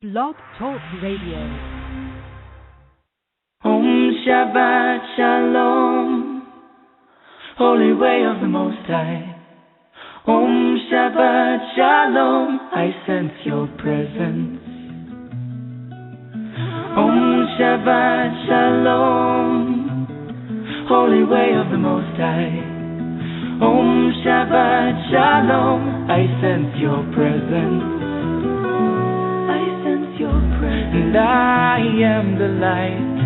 Blog Talk Radio. Om Shabbat Shalom, Holy Way of the Most High. Om Shabbat Shalom, I sense your presence. Om Shabbat Shalom, Holy Way of the Most High. Om Shabbat Shalom, I sense your presence. And I am the light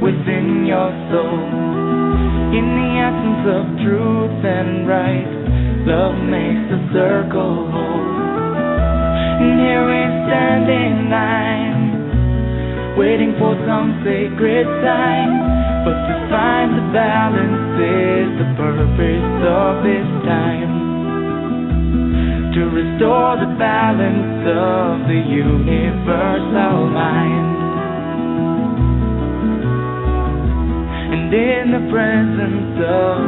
within your soul. In the essence of truth and right, love makes the circle whole. And here we stand in line, waiting for some sacred sign. But to find the balance is the purpose of this time. To restore the balance of the universal mind. And in the presence of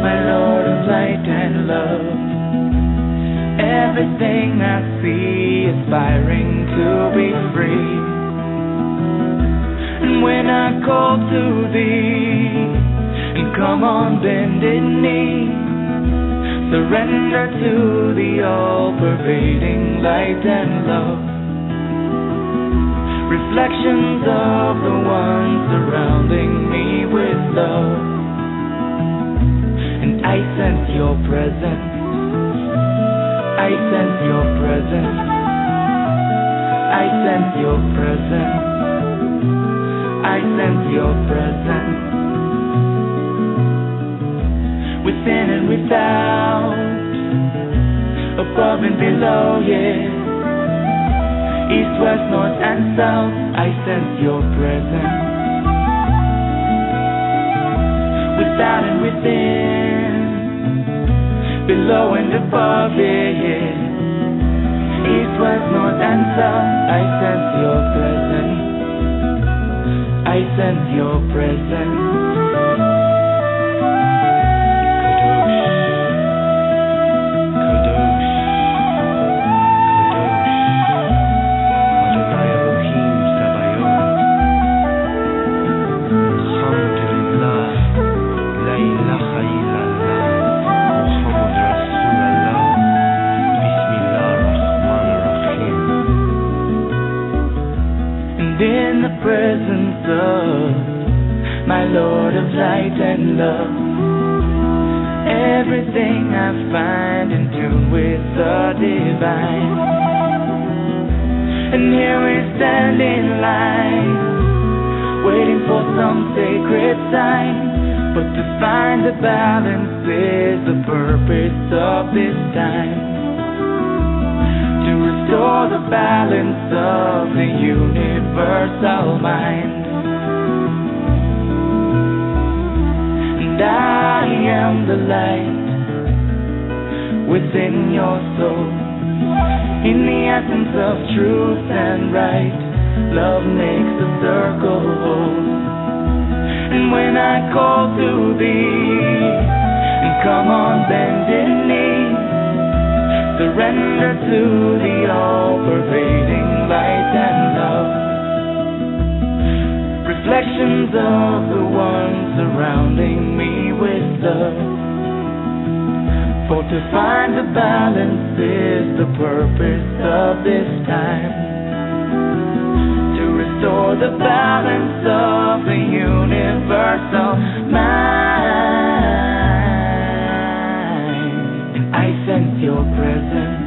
my Lord of light and love, everything I see aspiring to be free. And when I call to thee, and come on bended knee, surrender to the all-pervading light and love. Reflections of the one surrounding me with love. And I sense your presence. I sense your presence. I sense your presence. I sense your presence. Within and without, above and below, yeah. East, west, north and south, I sense your presence. Without and within, below and above, yeah, yeah. East, west, north and south, I sense your presence. I sense your presence. Presence of my Lord of light and love, everything I find in tune with the divine. And here we stand in line, waiting for some sacred sign. But to find the balance is the purpose of this time. To restore the balance of the universal mind. And I am the light within your soul. In the essence of truth and right, love makes the circle whole. And when I call to thee, and come on bended knee, surrender to the all-pervading light and love. Reflections of the one surrounding me with love. For to find the balance is the purpose of this time. To restore the balance of the universal mind. And I sense your presence.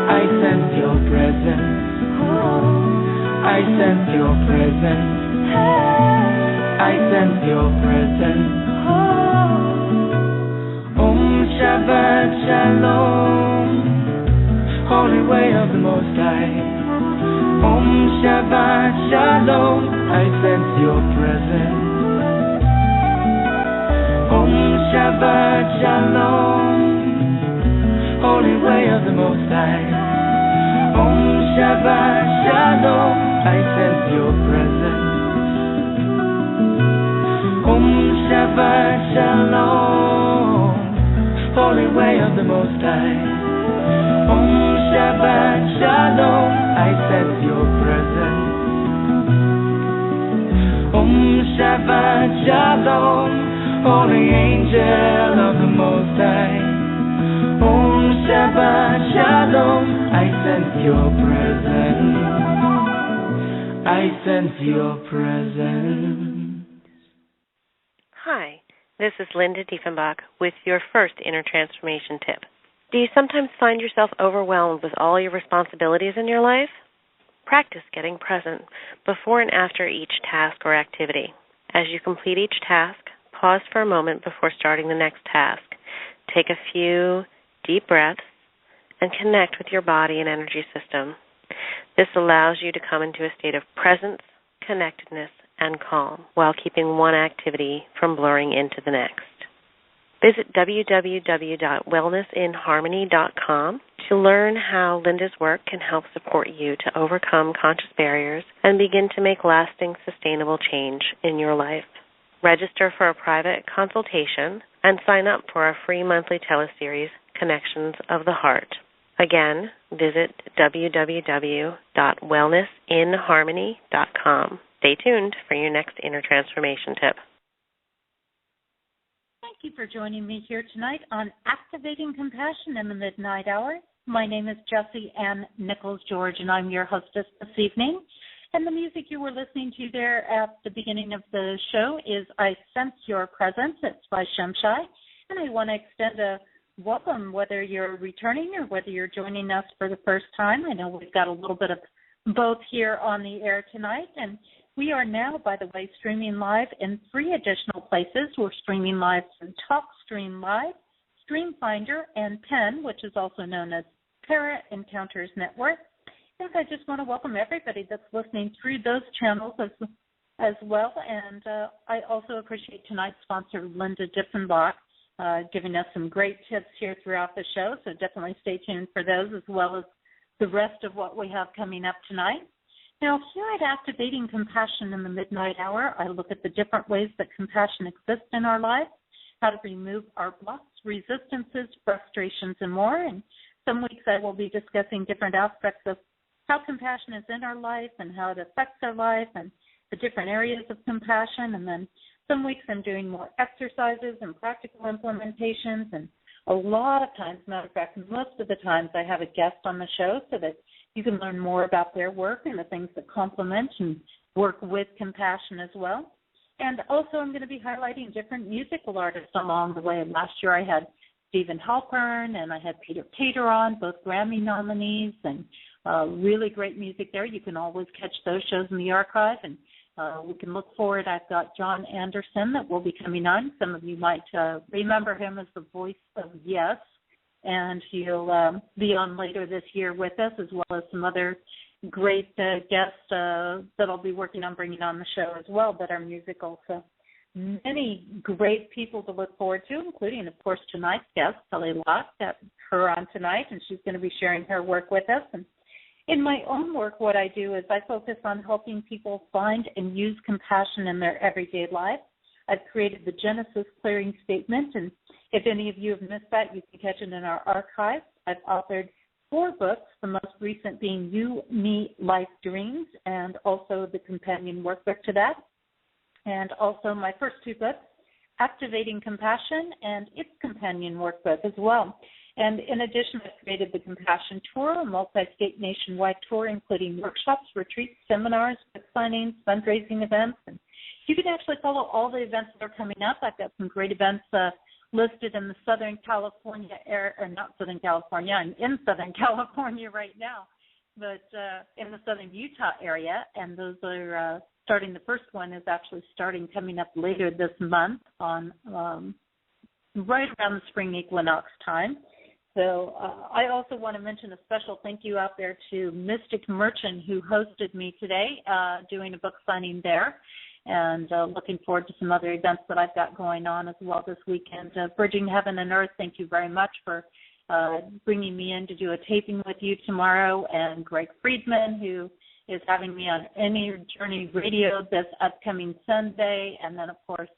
I sense your presence. I sense your presence. I sense your presence. Om Shabbat Shalom, Holy Way of the Most High. Om Shabbat Shalom, I sense your presence. Om Shabbat Shalom, Holy Way of the Most High. Om Shabbat Shalom, I sense your presence. Om Shabbat Shalom, Holy Way of the Most High. Om Shabbat Shalom, I sense your presence. Shabbat Shalom, holy angel of the Most High. Shabbat Shalom, I sense your presence. I sense your presence. Hi, this is Linda Diefenbach with your first inner transformation tip. Do you sometimes find yourself overwhelmed with all your responsibilities in your life? Practice getting present before and after each task or activity. As you complete each task, pause for a moment before starting the next task. Take a few deep breaths and connect with your body and energy system. This allows you to come into a state of presence, connectedness, and calm while keeping one activity from blurring into the next. Visit www.wellnessinharmony.com to learn how Linda's work can help support you to overcome conscious barriers and begin to make lasting, sustainable change in your life. Register for a private consultation and sign up for our free monthly teleseries, Connections of the Heart. Again, visit www.wellnessinharmony.com. Stay tuned for your next inner transformation tip. Thank you for joining me here tonight on Activating Compassion in the Midnight Hour. My name is Jessie Ann Nichols George, and I'm your hostess this evening. And the music you were listening to there at the beginning of the show is I Sense Your Presence. It's by Shemshai. And I want to extend a welcome, whether you're returning or whether you're joining us for the first time. I know we've got a little bit of both here on the air tonight. And we are now, by the way, streaming live in 3 additional places. We're streaming live through TalkStream Live, StreamFinder, and PEN, which is also known as Para Encounters Network. And I just want to welcome everybody that's listening through those channels as well. And I also appreciate tonight's sponsor, Linda Diefenbach, giving us some great tips here throughout the show. So definitely stay tuned for those, as well as the rest of what we have coming up tonight. Now, here at Activating Compassion in the Midnight Hour, I look at the different ways that compassion exists in our lives, how to remove our blocks, resistances, frustrations, and more. And some weeks I will be discussing different aspects of how compassion is in our life and how it affects our life and the different areas of compassion. And then some weeks I'm doing more exercises and practical implementations. And a lot of times, matter of fact, most of the times I have a guest on the show so that you can learn more about their work and the things that complement and work with compassion as well. And also I'm going to be highlighting different musical artists along the way. Last year I had Stephen Halpern and I had Peter Tater on, both Grammy nominees, and really great music there. You can always catch those shows in the archive, and we can look forward. I've got John Anderson that will be coming on. Some of you might remember him as the voice of Yes, and he'll be on later this year with us, as well as some other great guests that I'll be working on bringing on the show as well that are musical. So many great people to look forward to, including, of course, tonight's guest, Kelly Lott. Got her on tonight, and she's going to be sharing her work with us. And in my own work, what I do is I focus on helping people find and use compassion in their everyday life. I've created the Genesis Clearing Statement, and if any of you have missed that, you can catch it in our archive. I've authored 4 books, the most recent being You, Me, Life, Dreams, and also the companion workbook to that. And also my first 2 books, Activating Compassion and its companion workbook as well. And in addition, I've created the Compassion Tour, a multi-state nationwide tour, including workshops, retreats, seminars, book signings, fundraising events. And you can actually follow all the events that are coming up. I've got some great events listed in the Southern California area, or not Southern California, I'm in Southern California right now, but in the Southern Utah area, and those are starting. The first one is actually coming up later this month on right around the spring equinox time. So I also want to mention a special thank you out there to Mystic Merchant, who hosted me today, doing a book signing there, and looking forward to some other events that I've got going on as well this weekend. Bridging Heaven and Earth, thank you very much for bringing me in to do a taping with you tomorrow, and Greg Friedman, who is having me on Inner Journey Radio this upcoming Sunday, and then, of course,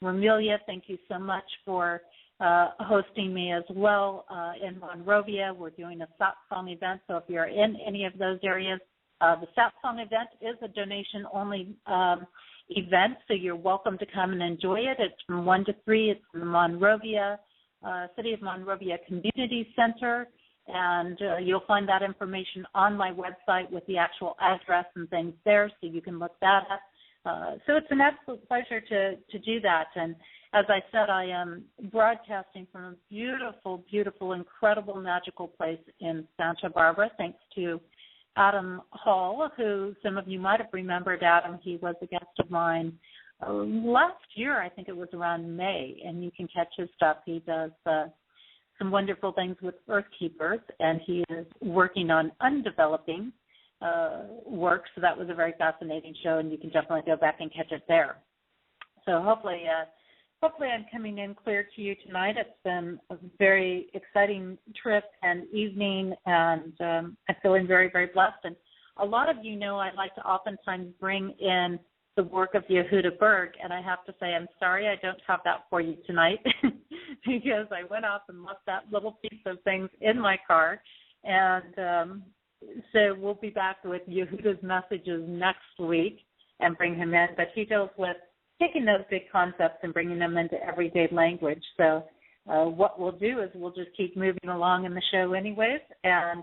Romelia, thank you so much for hosting me as well in Monrovia. We're doing a satsang event, so if you're in any of those areas, the satsang event is a donation-only event, so you're welcome to come and enjoy it. It's from 1 to 3. It's in the Monrovia, City of Monrovia Community Center, and you'll find that information on my website with the actual address and things there, so you can look that up. So it's an absolute pleasure to do that. And as I said, I am broadcasting from a beautiful, beautiful, incredible, magical place in Santa Barbara, thanks to Adam Hall, who some of you might have remembered. Adam, he was a guest of mine last year. I think it was around May, and you can catch his stuff. He does some wonderful things with Earth Keepers, and he is working on undeveloping work, so that was a very fascinating show, and you can definitely go back and catch it there. So hopefully I'm coming in clear to you tonight. It's been a very exciting trip and evening, and I'm feeling very, very blessed. And a lot of you know I like to oftentimes bring in the work of Yehuda Berg, and I have to say I'm sorry I don't have that for you tonight because I went off and left that little piece of things in my car, and so we'll be back with Yehuda's messages next week and bring him in, but he deals with taking those big concepts and bringing them into everyday language. So what we'll do is we'll just keep moving along in the show anyways and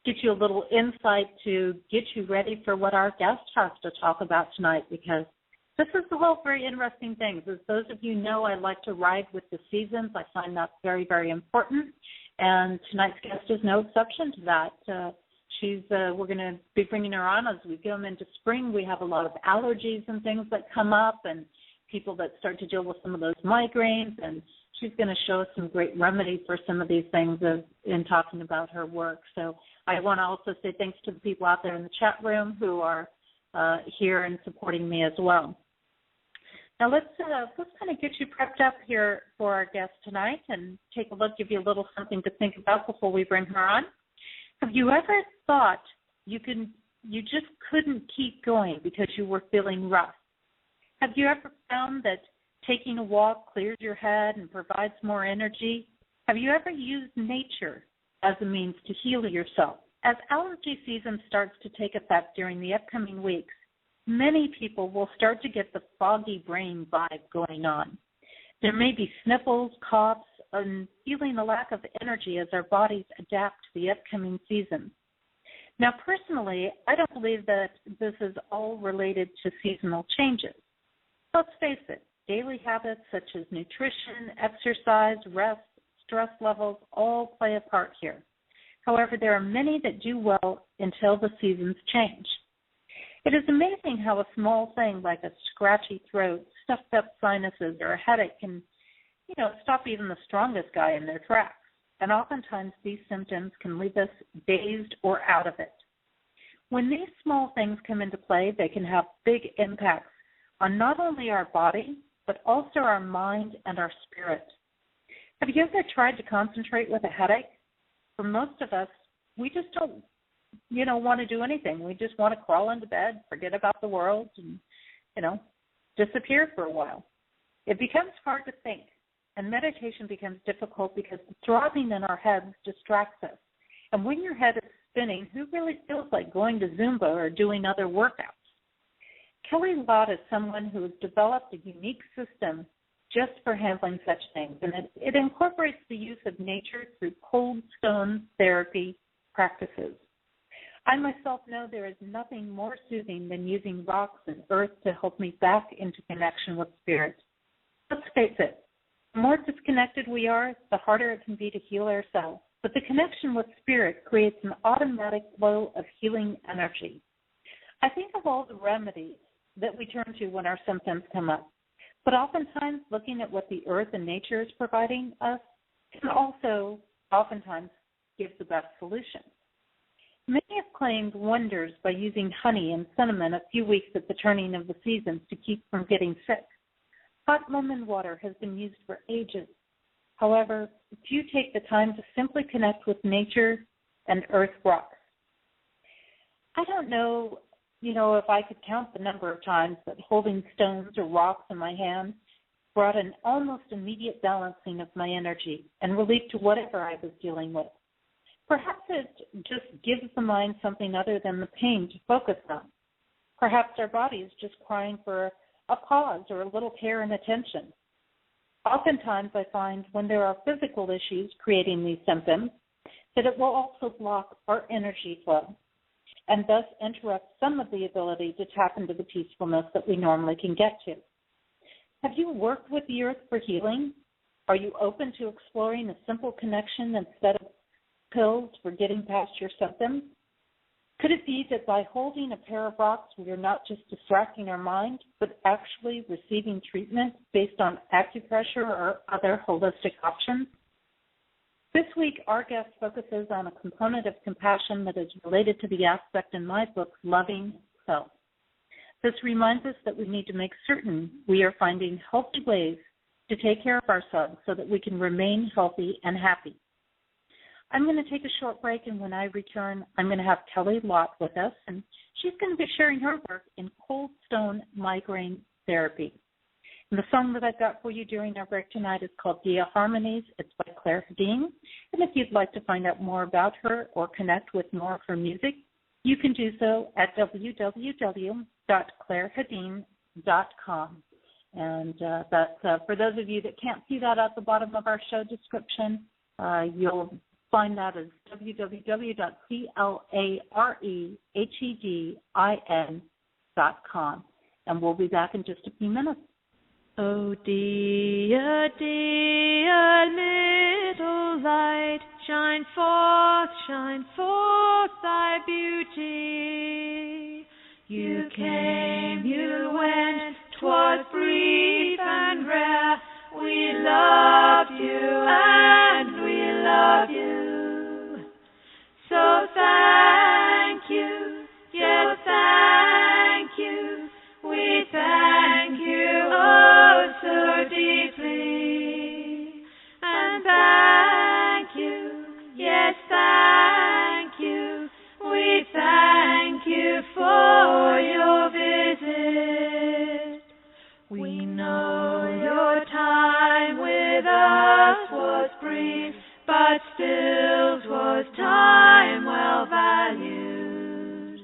get you a little insight to get you ready for what our guest has to talk about tonight, because this is the whole very interesting thing. As those of you know, I like to ride with the seasons. I find that very, very important, and tonight's guest is no exception to that. We're going to be bringing her on as we go into spring. We have a lot of allergies and things that come up, and people that start to deal with some of those migraines, and she's going to show us some great remedies for some of these things in talking about her work. So I want to also say thanks to the people out there in the chat room who are here and supporting me as well. Now let's kind of get you prepped up here for our guest tonight and take a look, give you a little something to think about before we bring her on. Have you ever thought you just couldn't keep going because you were feeling rough? Have you ever found that taking a walk clears your head and provides more energy? Have you ever used nature as a means to heal yourself? As allergy season starts to take effect during the upcoming weeks, many people will start to get the foggy brain vibe going on. There may be sniffles, coughs, and feeling a lack of energy as our bodies adapt to the upcoming season. Now, personally, I don't believe that this is all related to seasonal changes. Let's face it, daily habits such as nutrition, exercise, rest, stress levels all play a part here. However, there are many that do well until the seasons change. It is amazing how a small thing like a scratchy throat, stuffed up sinuses, or a headache can stop even the strongest guy in their tracks. And oftentimes these symptoms can leave us dazed or out of it. When these small things come into play, they can have big impacts on not only our body, but also our mind and our spirit. Have you ever tried to concentrate with a headache? For most of us, we just don't, want to do anything. We just want to crawl into bed, forget about the world, and, disappear for a while. It becomes hard to think. And meditation becomes difficult because the throbbing in our heads distracts us. And when your head is spinning, who really feels like going to Zumba or doing other workouts? Kelly Lott is someone who has developed a unique system just for handling such things. And it incorporates the use of nature through cold stone therapy practices. I myself know there is nothing more soothing than using rocks and earth to help me back into connection with spirit. Let's face it. The more disconnected we are, the harder it can be to heal ourselves. But the connection with spirit creates an automatic flow of healing energy. I think of all the remedies that we turn to when our symptoms come up. But oftentimes, looking at what the earth and nature is providing us can also oftentimes give the best solution. Many have claimed wonders by using honey and cinnamon a few weeks at the turning of the seasons to keep from getting sick. Hot lemon water has been used for ages. However, few take the time to simply connect with nature and earth rocks. I don't know, if I could count the number of times that holding stones or rocks in my hand brought an almost immediate balancing of my energy and relief to whatever I was dealing with. Perhaps it just gives the mind something other than the pain to focus on. Perhaps our body is just crying for a pause or a little care and attention. Oftentimes I find when there are physical issues creating these symptoms, that it will also block our energy flow and thus interrupt some of the ability to tap into the peacefulness that we normally can get to. Have you worked with the earth for healing? Are you open to exploring a simple connection instead of pills for getting past your symptoms? Could it be that by holding a pair of rocks, we are not just distracting our mind, but actually receiving treatment based on acupressure or other holistic options? This week, our guest focuses on a component of compassion that is related to the aspect in my book, Loving Self. This reminds us that we need to make certain we are finding healthy ways to take care of ourselves so that we can remain healthy and happy. I'm going to take a short break, and when I return, I'm going to have Kelly Lott with us, and she's going to be sharing her work in cold stone migraine therapy. And the song that I've got for you during our break tonight is called Dia Harmonies. It's by Claire Hedin. And if you'd like to find out more about her or connect with more of her music, you can do so at www.clairehedin.com. And that's for those of you that can't see that at the bottom of our show description, you'll find that as www.clarehedin.com. And we'll be back in just a few minutes. Oh, dear, dear little light, shine forth thy beauty. You came, you went, 'twas brief and rare. We loved you and we love you. So thank you, yes, thank you. We thank you oh so deeply. And thank you, yes, thank you. We thank you for your visit. We know your time with us was brief, but still 'twas time well valued.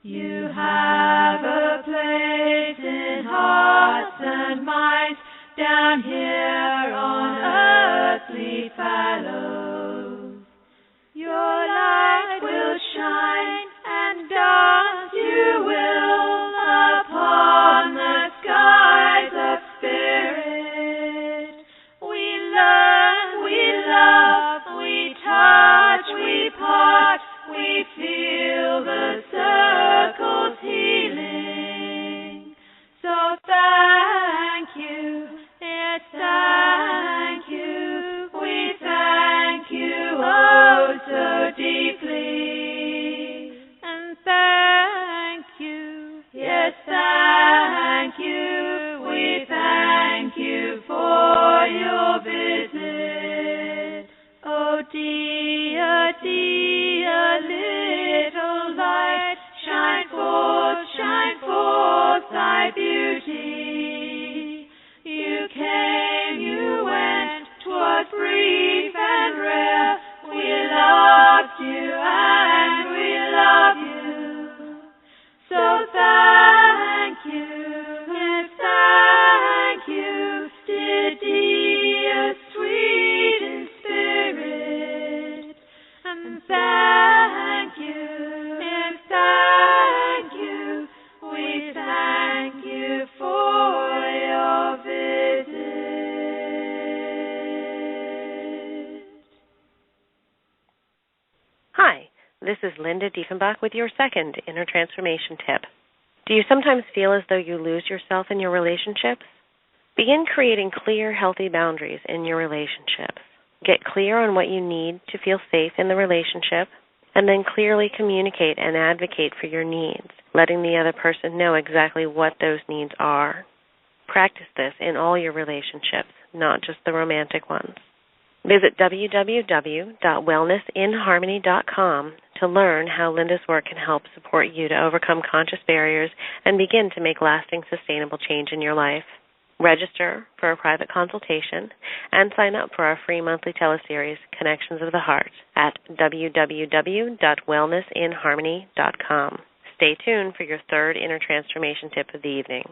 You have a place in hearts and minds down here on earthly fallows. Your light will shine and dance you will upon the skies of spirit. We learn, we love, we touch, we part, we feel the circle's healing. So thank you, yes, thank you. We thank you oh so deeply. And thank you, yes, thank you. We thank you for your visit. Oh, dear, dear little light, shine forth thy beauty. You came, you went, 'twas brief and rare. We loved you and we love you. So thank you, yes, thank you, dear, sweet in spirit. And thank you, yes, thank you. We thank you for your visit. Hi, this is Linda Diefenbach with your second Inner Transformation tip. Do you sometimes feel as though you lose yourself in your relationships? Begin creating clear, healthy boundaries in your relationships. Get clear on what you need to feel safe in the relationship, and then clearly communicate and advocate for your needs, letting the other person know exactly what those needs are. Practice this in all your relationships, not just the romantic ones. Visit www.wellnessinharmony.com to learn how Linda's work can help support you to overcome conscious barriers and begin to make lasting, sustainable change in your life. Register for a private consultation and sign up for our free monthly teleseries, Connections of the Heart, at www.wellnessinharmony.com. Stay tuned for your third inner transformation tip of the evening.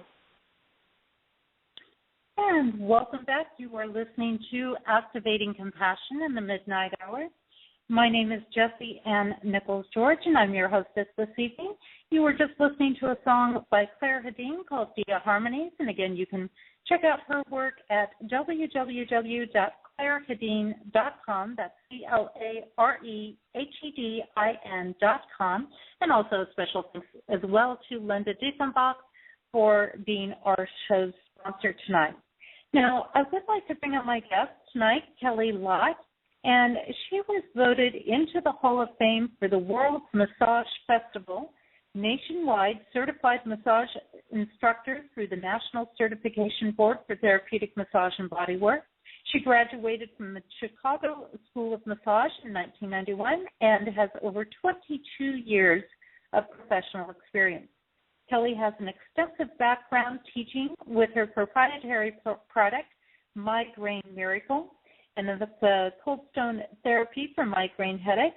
And welcome back. You are listening to Activating Compassion in the Midnight Hour. My name is Jessie Ann Nichols George, and I'm your hostess this evening. You were just listening to a song by Claire Hedin called Dia Harmonies, and again, you can check out her work at www.clairehedin.com. That's CLAREHEDIN.com. And also a special thanks as well to Linda Diefenbach for being our show's sponsor tonight. Now, I would like to bring up my guest tonight, Kelly Lott, and she was voted into the Hall of Fame for the World Massage Festival, nationwide certified massage instructor through the National Certification Board for Therapeutic Massage and Bodywork. She graduated from the Chicago School of Massage in 1991 and has over 22 years of professional experience. Kelly has an extensive background teaching with her proprietary product, Migraine Miracle, and the cold stone therapy for migraine headaches.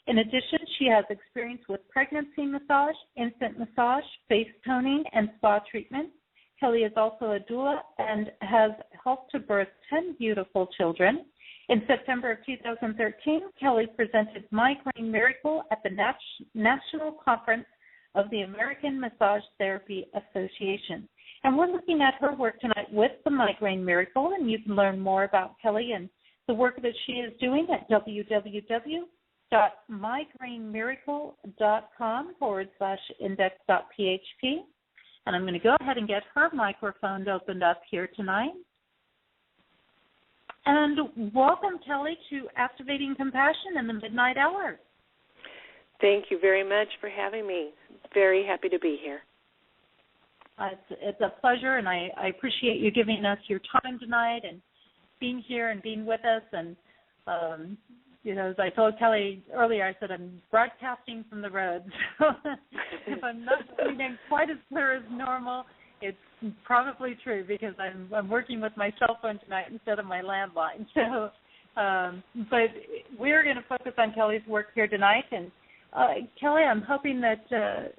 In addition, she has experience with pregnancy massage, infant massage, face toning, and spa treatments. Kelly is also a doula and has helped to birth 10 beautiful children. In September of 2013, Kelly presented Migraine Miracle at the National Conference of the American Massage Therapy Association. And we're looking at her work tonight with the Migraine Miracle, and you can learn more about Kelly and the work that she is doing at www.migrainemiracle.com/index.php. And I'm going to go ahead and get her microphone opened up here tonight. And welcome, Kelly, to Activating Compassion in the Midnight Hour. Thank you very much for having me. Very happy to be here. It's a pleasure, and I appreciate you giving us your time tonight and being here and being with us. And, as I told Kelly earlier, I said I'm broadcasting from the road. So if I'm not speaking quite as clear as normal, it's probably true because I'm working with my cell phone tonight instead of my landline. So, but we're going to focus on Kelly's work here tonight. And Kelly, I'm hoping that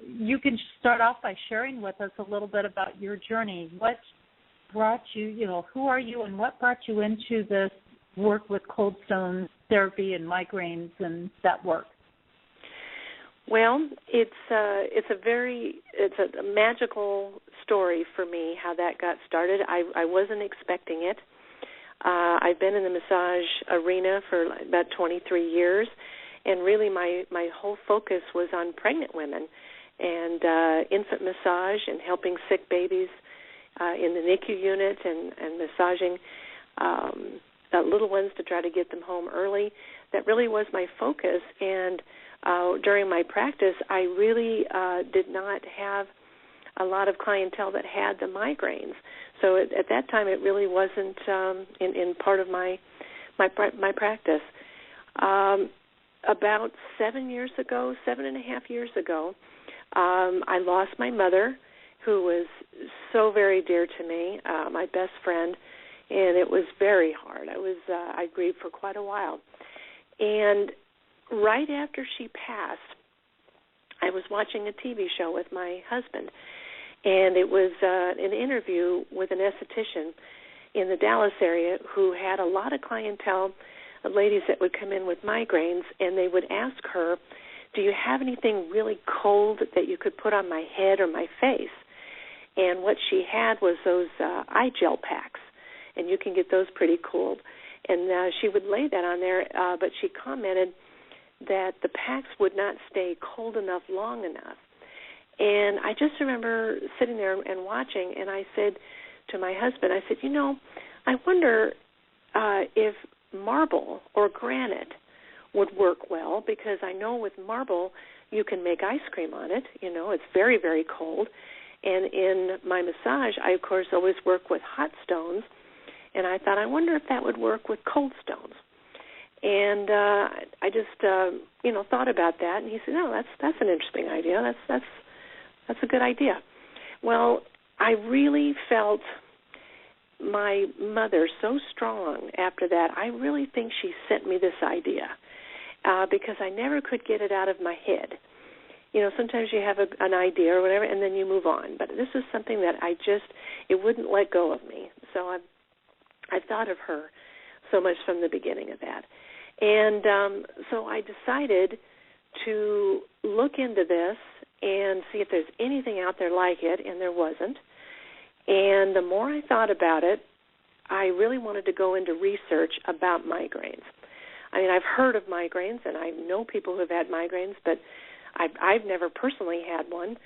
you can start off by sharing with us a little bit about your journey. What brought you, who are you and what brought you into this work with cold stone therapy and migraines and that work? Well, it's a magical story for me how that got started. I wasn't expecting it. I've been in the massage arena for about 23 years, and really my whole focus was on pregnant women and infant massage and helping sick babies in the NICU unit and massaging little ones to try to get them home early. That really was my focus. And during my practice, I really did not have a lot of clientele that had the migraines. So at that time, it really wasn't in part of my practice. About 7.5 years ago, I lost my mother, who was so very dear to me, my best friend, and it was very hard. I grieved for quite a while. And right after she passed, I was watching a TV show with my husband, and it was an interview with an esthetician in the Dallas area who had a lot of clientele of ladies that would come in with migraines, and they would ask her, do you have anything really cold that you could put on my head or my face? And what she had was those eye gel packs, and you can get those pretty cold. And she would lay that on there, but she commented that the packs would not stay cold enough long enough. And I just remember sitting there and watching, and I said to my husband, I said, I wonder if marble or granite would work well, because I know with marble you can make ice cream on it. It's very, very cold. And in my massage, I, of course, always work with hot stones, and I thought, I wonder if that would work with cold stones. And I just, thought about that, and he said, no, that's an interesting idea. That's a good idea. Well, I really felt my mother so strong after that, I really think she sent me this idea because I never could get it out of my head. Sometimes you have an idea or whatever, and then you move on. But this is something that it wouldn't let go of me. So I've thought of her so much from the beginning of that. And so I decided to look into this and see if there's anything out there like it, and there wasn't. And the more I thought about it, I really wanted to go into research about migraines. I mean, I've heard of migraines, and I know people who have had migraines, but I've never personally had one.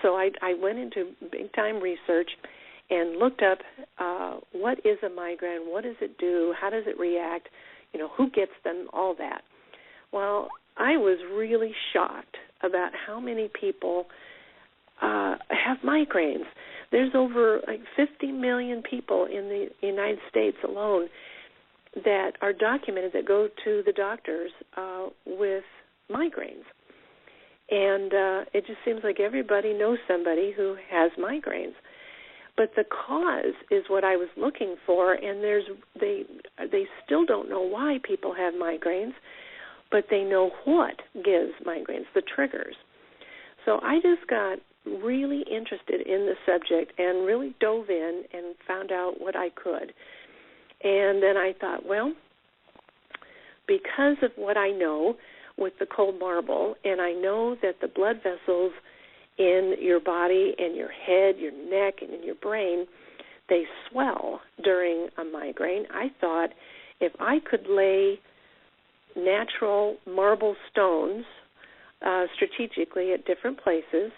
So I went into big-time research and looked up what is a migraine, what does it do, how does it react, who gets them, all that. Well, I was really shocked about how many people have migraines. There's over 50 million people in the United States alone that are documented that go to the doctors with migraines. And it just seems like everybody knows somebody who has migraines. But the cause is what I was looking for, and they still don't know why people have migraines, but they know what gives migraines, the triggers. So I just got really interested in the subject and really dove in and found out what I could. And then I thought, well, because of what I know with the cold marble, and I know that the blood vessels in your body and your head, your neck, and in your brain, they swell during a migraine, I thought if I could lay natural marble stones strategically at different places,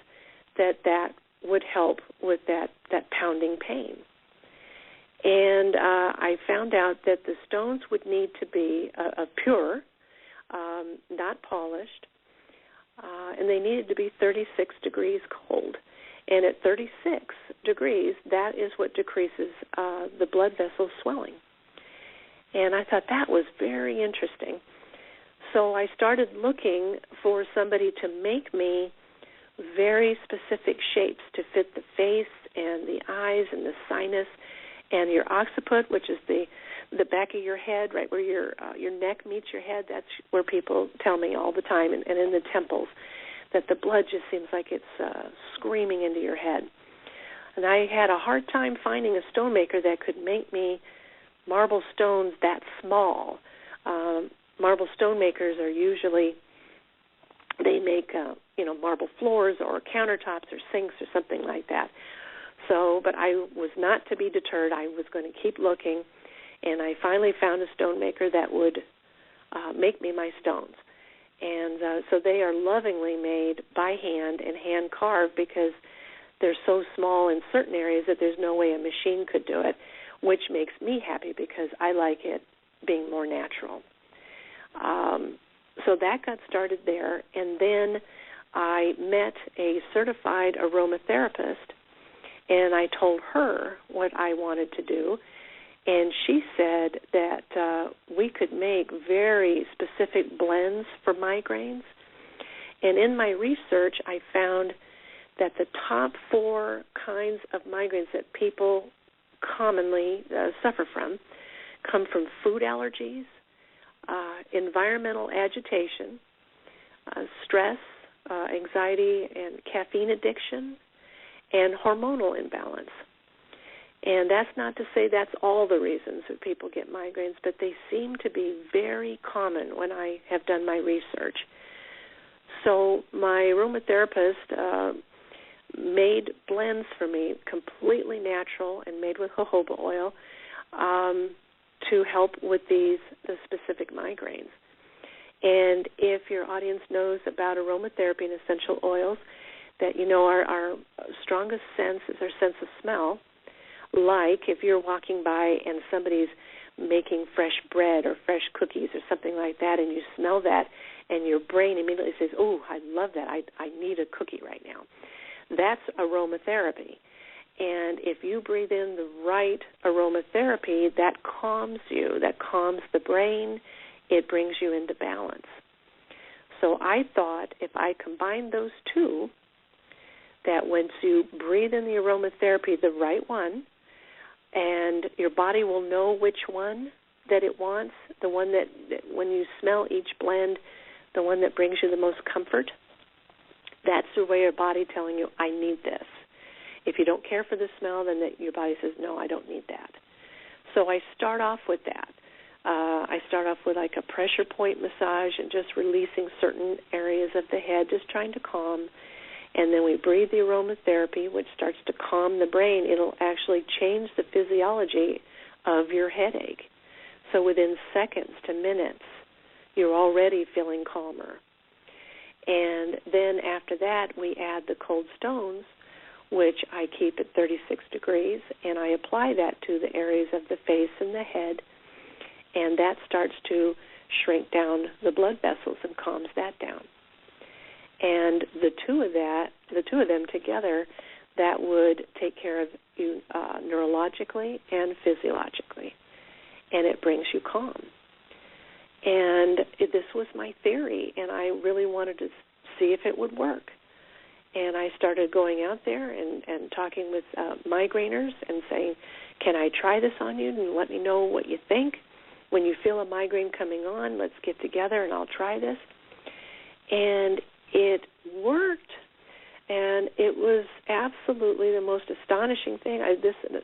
that would help with that pounding pain. And I found out that the stones would need to be pure, not polished, and they needed to be 36 degrees cold. And at 36 degrees, that is what decreases the blood vessel swelling. And I thought that was very interesting. So I started looking for somebody to make me very specific shapes to fit the face and the eyes and the sinus and your occiput, which is the back of your head, right where your neck meets your head. That's where people tell me all the time, and in the temples, that the blood just seems like it's screaming into your head. And I had a hard time finding a stonemaker that could make me marble stones that small. Marble stonemakers are usually, they make marble floors or countertops or sinks or something like that. So, but I was not to be deterred. I was going to keep looking, and I finally found a stonemaker that would make me my stones. And so they are lovingly made by hand and hand carved because they're so small in certain areas that there's no way a machine could do it, which makes me happy because I like it being more natural. So that got started there, and then I met a certified aromatherapist, and I told her what I wanted to do, and she said that we could make very specific blends for migraines. And in my research, I found that the top 4 kinds of migraines that people commonly suffer from come from food allergies, environmental agitation, stress, anxiety, and caffeine addiction, and hormonal imbalance. And that's not to say that's all the reasons that people get migraines, but they seem to be very common when I have done my research. So my aromatherapist made blends for me, completely natural and made with jojoba oil, to help with the specific migraines. And if your audience knows about aromatherapy and essential oils, that our strongest sense is our sense of smell. Like if you're walking by and somebody's making fresh bread or fresh cookies or something like that, and you smell that, and your brain immediately says, "Oh, I love that. I need a cookie right now." That's aromatherapy. And if you breathe in the right aromatherapy, that calms you, that calms the brain, it brings you into balance. So I thought if I combined those two, that once you breathe in the aromatherapy, the right one, and your body will know which one that it wants, the one that when you smell each blend, the one that brings you the most comfort. That's the way your body telling you, I need this. If you don't care for the smell, then your body says, no, I don't need that. So I start off with that. I start off with like a pressure point massage and just releasing certain areas of the head, just trying to calm. And then we breathe the aromatherapy, which starts to calm the brain. It'll actually change the physiology of your headache. So within seconds to minutes, you're already feeling calmer. And then after that, we add the cold stones, which I keep at 36 degrees, and I apply that to the areas of the face and the head, and that starts to shrink down the blood vessels and calms that down. And the two of them together, that would take care of you neurologically and physiologically, and it brings you calm. And this was my theory, and I really wanted to see if it would work. And I started going out there and talking with migraineurs and saying, can I try this on you and let me know what you think? When you feel a migraine coming on, let's get together and I'll try this. And it worked. And it was absolutely the most astonishing thing.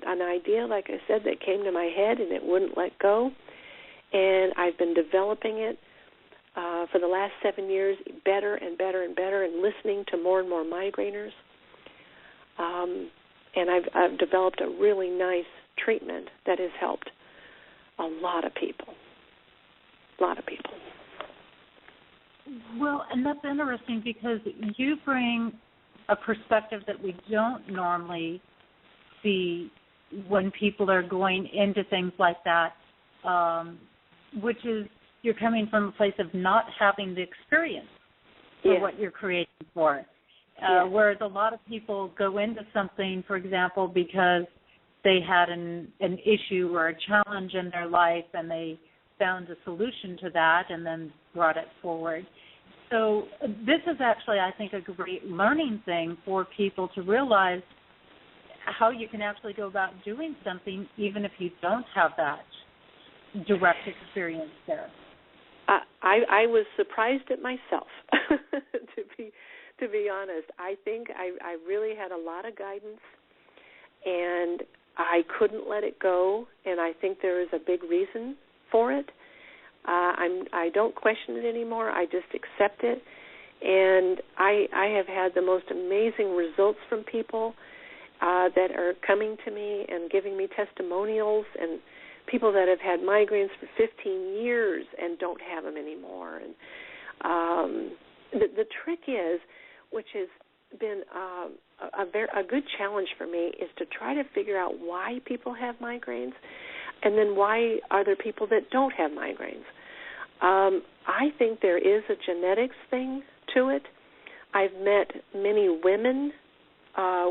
An idea, like I said, that came to my head and it wouldn't let go. And I've been developing it for the last 7 years, better and better and better, and listening to more and more migraineurs. And I've developed a really nice treatment that has helped a lot of people. A lot of people. Well, and that's interesting because you bring a perspective that we don't normally see when people are going into things like that, which is you're coming from a place of not having the experience for what you're creating for. Whereas a lot of people go into something, for example, because they had an issue or a challenge in their life and they found a solution to that and then brought it forward. So this is actually, I think, a great learning thing for people to realize how you can actually go about doing something even if you don't have that direct experience there. I was surprised at myself, to be honest. I think I really had a lot of guidance, and I couldn't let it go, and I think there is a big reason for it. I don't question it anymore. I just accept it, and I have had the most amazing results from people that are coming to me and giving me testimonials, and people that have had migraines for 15 years and don't have them anymore. And the trick is, which has been a good challenge for me, is to try to figure out why people have migraines, and then why are there people that don't have migraines. I think there is a genetics thing to it. I've met many women.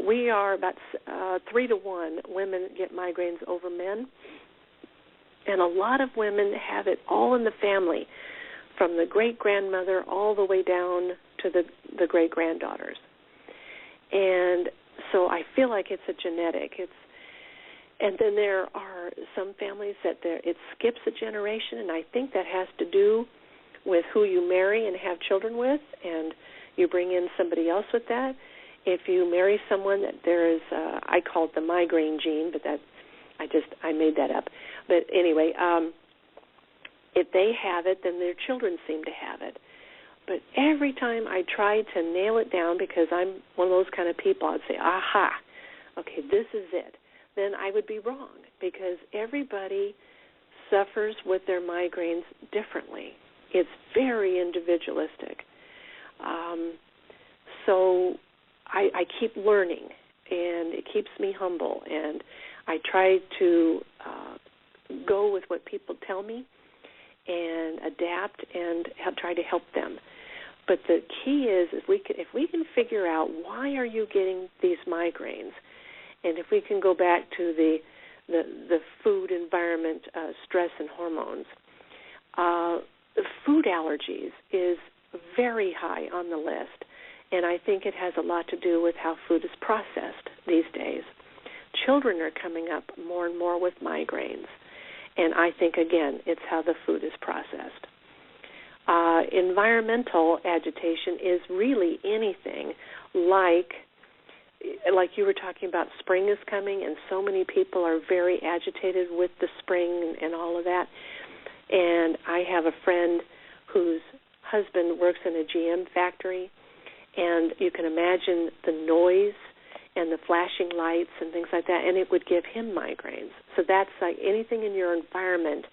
We are about 3 to 1. Women get migraines over men. And a lot of women have it all in the family, from the great-grandmother all the way down to the great-granddaughters. And so I feel like it's a genetic. And then there are some families that it skips a generation, and I think that has to do with who you marry and have children with, and you bring in somebody else with that. If you marry someone that there is, I call it the migraine gene, but I made that up. But anyway, if they have it, then their children seem to have it. But every time I try to nail it down, because I'm one of those kind of people, I'd say, aha, okay, this is it. Then I would be wrong, because everybody suffers with their migraines differently. It's very individualistic. So I keep learning, and it keeps me humble, and I try to go with what people tell me and adapt and try to help them. But the key is if we can figure out why are you getting these migraines, and if we can go back to the food environment, stress and hormones, food allergies is very high on the list, and I think it has a lot to do with how food is processed these days. children are coming up more and more with migraines. And I think, again, it's how the food is processed. Environmental agitation is really anything like you were talking about, spring is coming, and so many people are very agitated with the spring and all of that. And I have a friend whose husband works in a GM factory, and you can imagine the noise and the flashing lights and things like that, and it would give him migraines. So that's like anything in your environment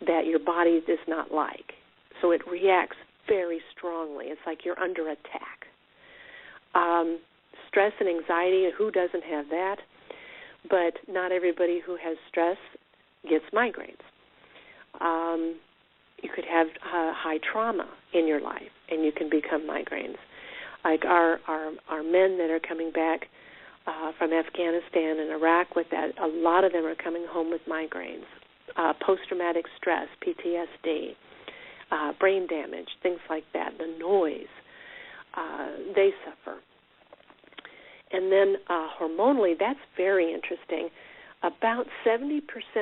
that your body does not like. So it reacts very strongly. It's like you're under attack. Stress and anxiety, who doesn't have that? But not everybody who has stress gets migraines. You could have high trauma in your life, and you can become migraines. Like our men that are coming back from Afghanistan and Iraq with that, a lot of them are coming home with migraines, post-traumatic stress, PTSD, brain damage, things like that, the noise, they suffer. And then hormonally, that's very interesting. About 70%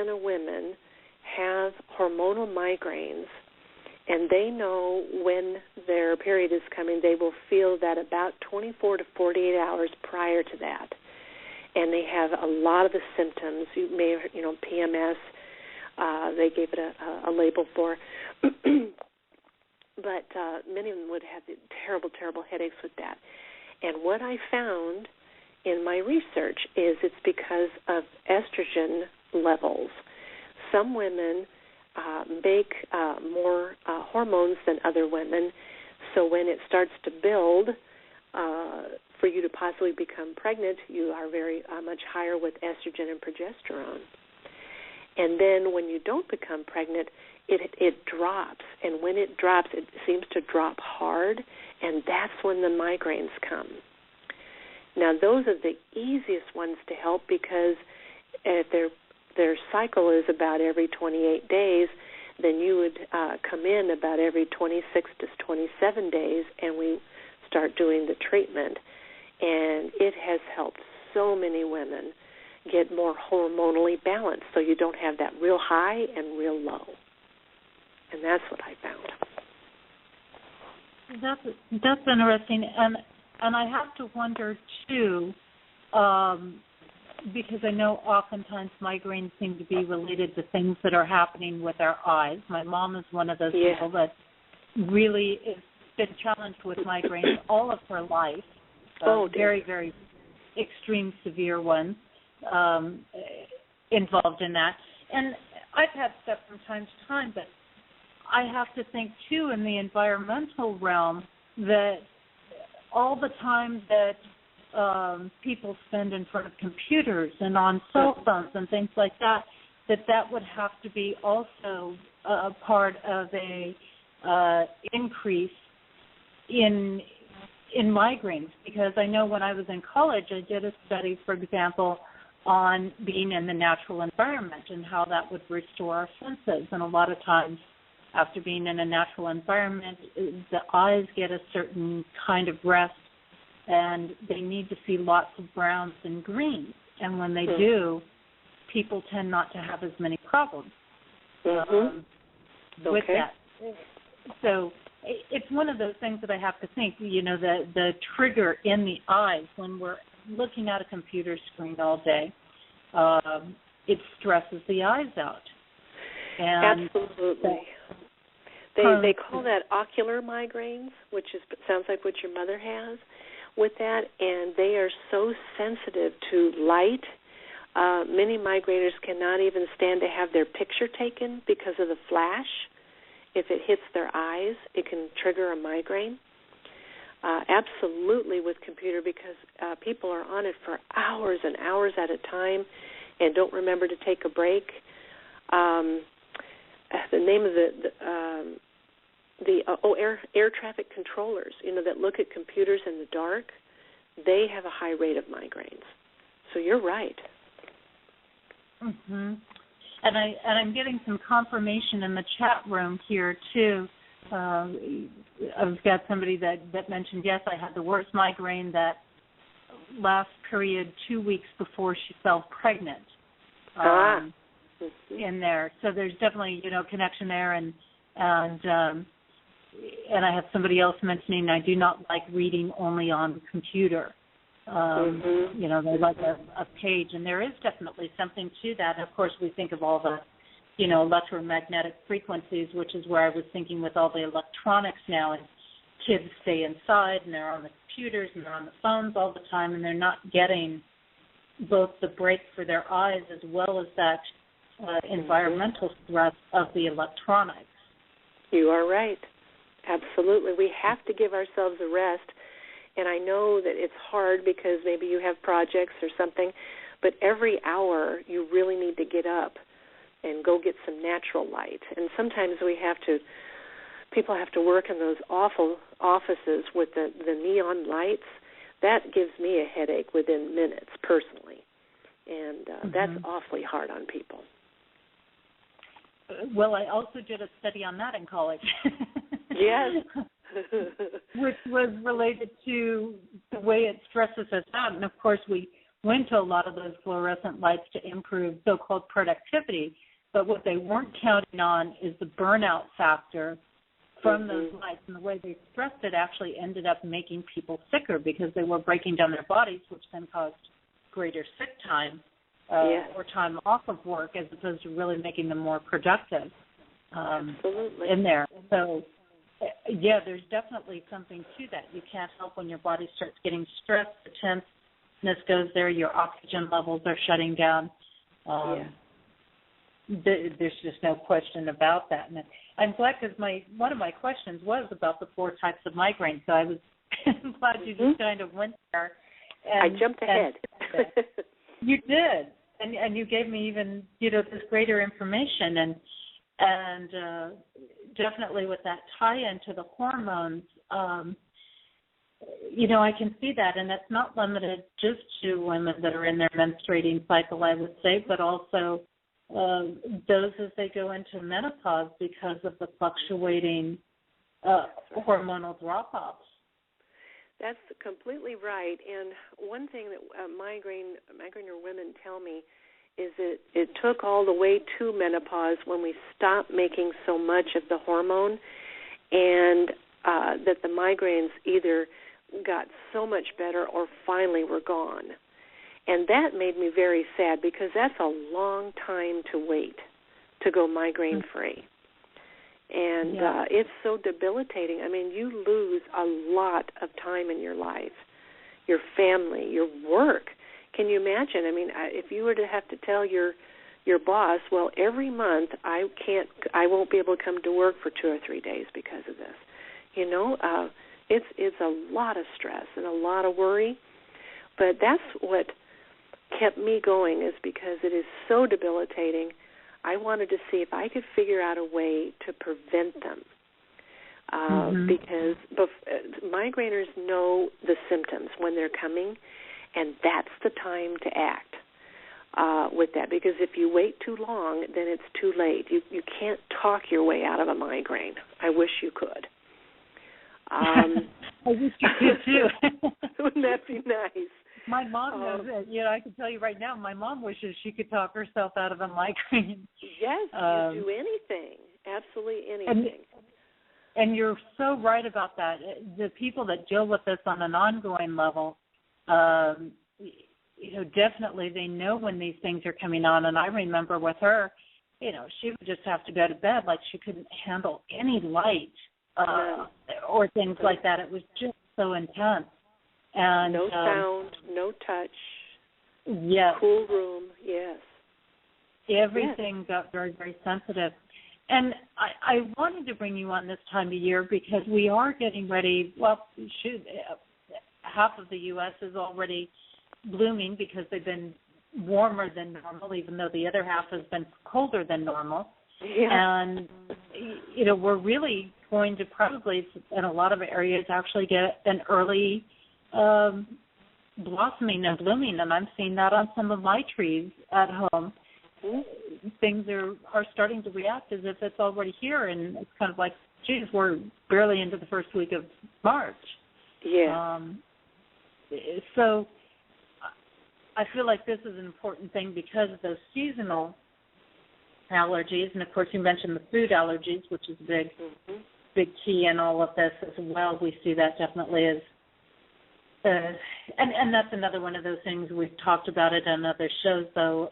of women have hormonal migraines, and they know when their period is coming. They will feel that about 24 to 48 hours prior to that. And they have a lot of the symptoms. You may have, PMS, they gave it a label for. But many of them would have terrible, terrible headaches with that. And what I found in my research is it's because of estrogen levels. Some women make more hormones than other women, so when it starts to build, for you to possibly become pregnant, you are very much higher with estrogen and progesterone. And then when you don't become pregnant, it drops. And when it drops, it seems to drop hard, and that's when the migraines come. Now, those are the easiest ones to help because if their cycle is about every 28 days, then you would come in about every 26 to 27 days, and we start doing the treatment. And it has helped so many women get more hormonally balanced so you don't have that real high and real low. And that's what I found. That's interesting. And I have to wonder, too, because I know oftentimes migraines seem to be related to things that are happening with our eyes. My mom is one of those people that really has been challenged with migraines all of her life. Very, very extreme, severe ones involved in that. And I've had stuff from time to time, but I have to think, too, in the environmental realm that all the time that people spend in front of computers and on cell phones and things like that, that would have to be also a part of a increase in migraines, because I know when I was in college, I did a study, for example, on being in the natural environment and how that would restore our senses. And a lot of times after being in a natural environment, the eyes get a certain kind of rest, and they need to see lots of browns and greens. And when they do, people tend not to have as many problems with that. So it's one of those things that I have to think, the trigger in the eyes when we're looking at a computer screen all day, it stresses the eyes out. And absolutely. They call that ocular migraines, which sounds like what your mother has with that, and they are so sensitive to light. Many migraineurs cannot even stand to have their picture taken because of the flash. If it hits their eyes, it can trigger a migraine. Absolutely with computer, because people are on it for hours and hours at a time and don't remember to take a break. The name of air traffic controllers, that look at computers in the dark, they have a high rate of migraines. So you're right. Mm-hmm. And I'm getting some confirmation in the chat room here too. I've got somebody that mentioned, yes, I had the worst migraine that last period 2 weeks before she fell pregnant in there. So there's definitely, connection there. And I have somebody else mentioning I do not like reading only on the computer. They like a page, and there is definitely something to that. And of course, we think of all the, electromagnetic frequencies, which is where I was thinking with all the electronics now, and kids stay inside, and they're on the computers, and they're on the phones all the time, and they're not getting both the break for their eyes as well as that environmental stress of the electronics. You are right. Absolutely. We have to give ourselves a rest. And I know that it's hard because maybe you have projects or something, but every hour you really need to get up and go get some natural light. And sometimes people have to work in those awful offices with the neon lights. That gives me a headache within minutes personally. And that's awfully hard on people. Well, I also did a study on that in college. Yes. Which was related to the way it stresses us out. And, of course, we went to a lot of those fluorescent lights to improve so-called productivity. But what they weren't counting on is the burnout factor from those lights. And the way they stressed it actually ended up making people sicker because they were breaking down their bodies, which then caused greater sick time or time off of work as opposed to really making them more productive in there. So, yeah, there's definitely something to that. You can't help when your body starts getting stressed, the tenseness goes there, your oxygen levels are shutting down. There's just no question about that. And I'm glad because one of my questions was about the 4 types of migraine, so I was glad you just kind of went there. I jumped ahead. You did, and you gave me even this greater information, and definitely with that tie-in to the hormones, I can see that, and that's not limited just to women that are in their menstruating cycle, I would say, but also those as they go into menopause because of the fluctuating hormonal drop-offs. That's completely right. And one thing that migrainer women tell me is that it took all the way to menopause when we stopped making so much of the hormone, and that the migraines either got so much better or finally were gone. And that made me very sad because that's a long time to wait to go migraine-free. And it's so debilitating. I mean, you lose a lot of time in your life, your family, your work. Can you imagine? I mean, if you were to have to tell your boss, well, every month I won't be able to come to work for 2 or 3 days because of this. It's a lot of stress and a lot of worry. But that's what kept me going, is because it is so debilitating. I wanted to see if I could figure out a way to prevent them. Because migraineurs know the symptoms when they're coming, and that's the time to act with that. Because if you wait too long, then it's too late. You can't talk your way out of a migraine. I wish you could. I wish you could, too. Wouldn't that be nice? My mom knows it. I can tell you right now, my mom wishes she could talk herself out of a migraine. Yes, you do anything, absolutely anything. And you're so right about that. The people that deal with this on an ongoing level, definitely they know when these things are coming on. And I remember with her, she would just have to go to bed like she couldn't handle any light or things like that. It was just so intense. And no sound, no touch. Yes. Cool room, yes. Everything got very, very sensitive. And I wanted to bring you on this time of year because we are getting ready. Well, half of the U.S. is already blooming because they've been warmer than normal, even though the other half has been colder than normal. Yeah. And, we're really going to probably, in a lot of areas, actually get an early blossoming and blooming, and I'm seeing that on some of my trees at home. Things are starting to react as if it's already here, and it's kind of like, geez, we're barely into the first week of March. Yeah. So I feel like this is an important thing because of those seasonal allergies, and of course you mentioned the food allergies, which is big key in all of this as well. We see that definitely as, and that's another one of those things we've talked about it on other shows, though.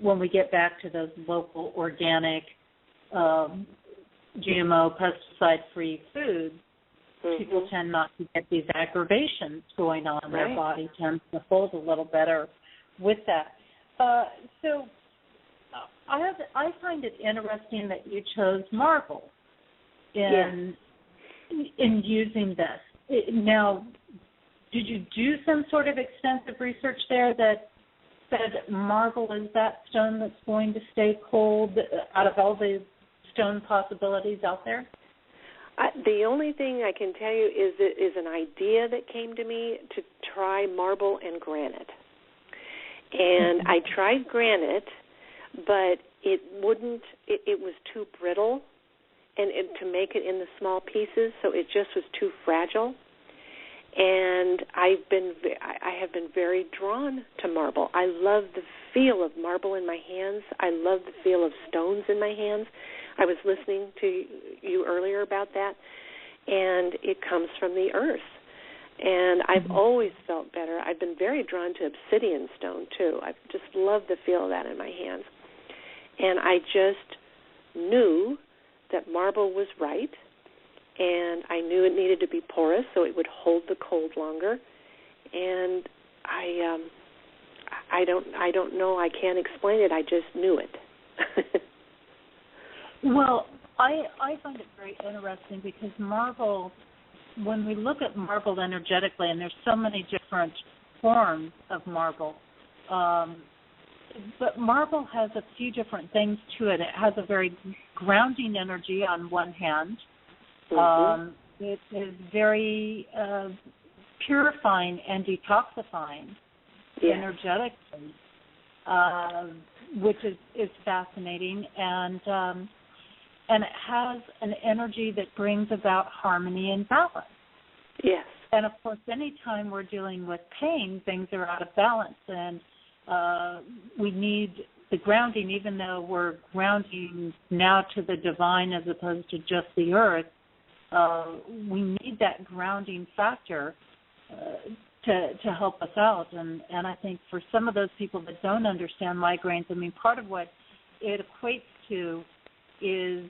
When we get back to those local, organic, GMO, pesticide-free foods, people tend not to get these aggravations going on. Right. Their body tends to hold a little better with that. So I find it interesting that you chose marble in using this. Now, did you do some sort of extensive research there that said marble is that stone that's going to stay cold out of all the stone possibilities out there? The only thing I can tell you is an idea that came to me to try marble and granite. And I tried granite, but it was too brittle and to make it in the small pieces, so it just was too fragile. And I have been very drawn to marble. I love the feel of marble in my hands. I love the feel of stones in my hands. I was listening to you earlier about that, and it comes from the earth. And I've always felt better. I've been very drawn to obsidian stone, too. I just love the feel of that in my hands. And I just knew that marble was right, and I knew it needed to be porous so it would hold the cold longer. And I don't know. I can't explain it. I just knew it. Well, I find it very interesting because marble, when we look at marble energetically, and there's so many different forms of marble, but marble has a few different things to it. It has a very grounding energy on one hand. It is very purifying and detoxifying energetically, which is fascinating, and it has an energy that brings about harmony and balance. Yes. And of course, anytime we're dealing with pain, things are out of balance, and we need the grounding, even though we're grounding now to the divine as opposed to just the earth. We need that grounding factor to help us out. And I think for some of those people that don't understand migraines, I mean, part of what it equates to is,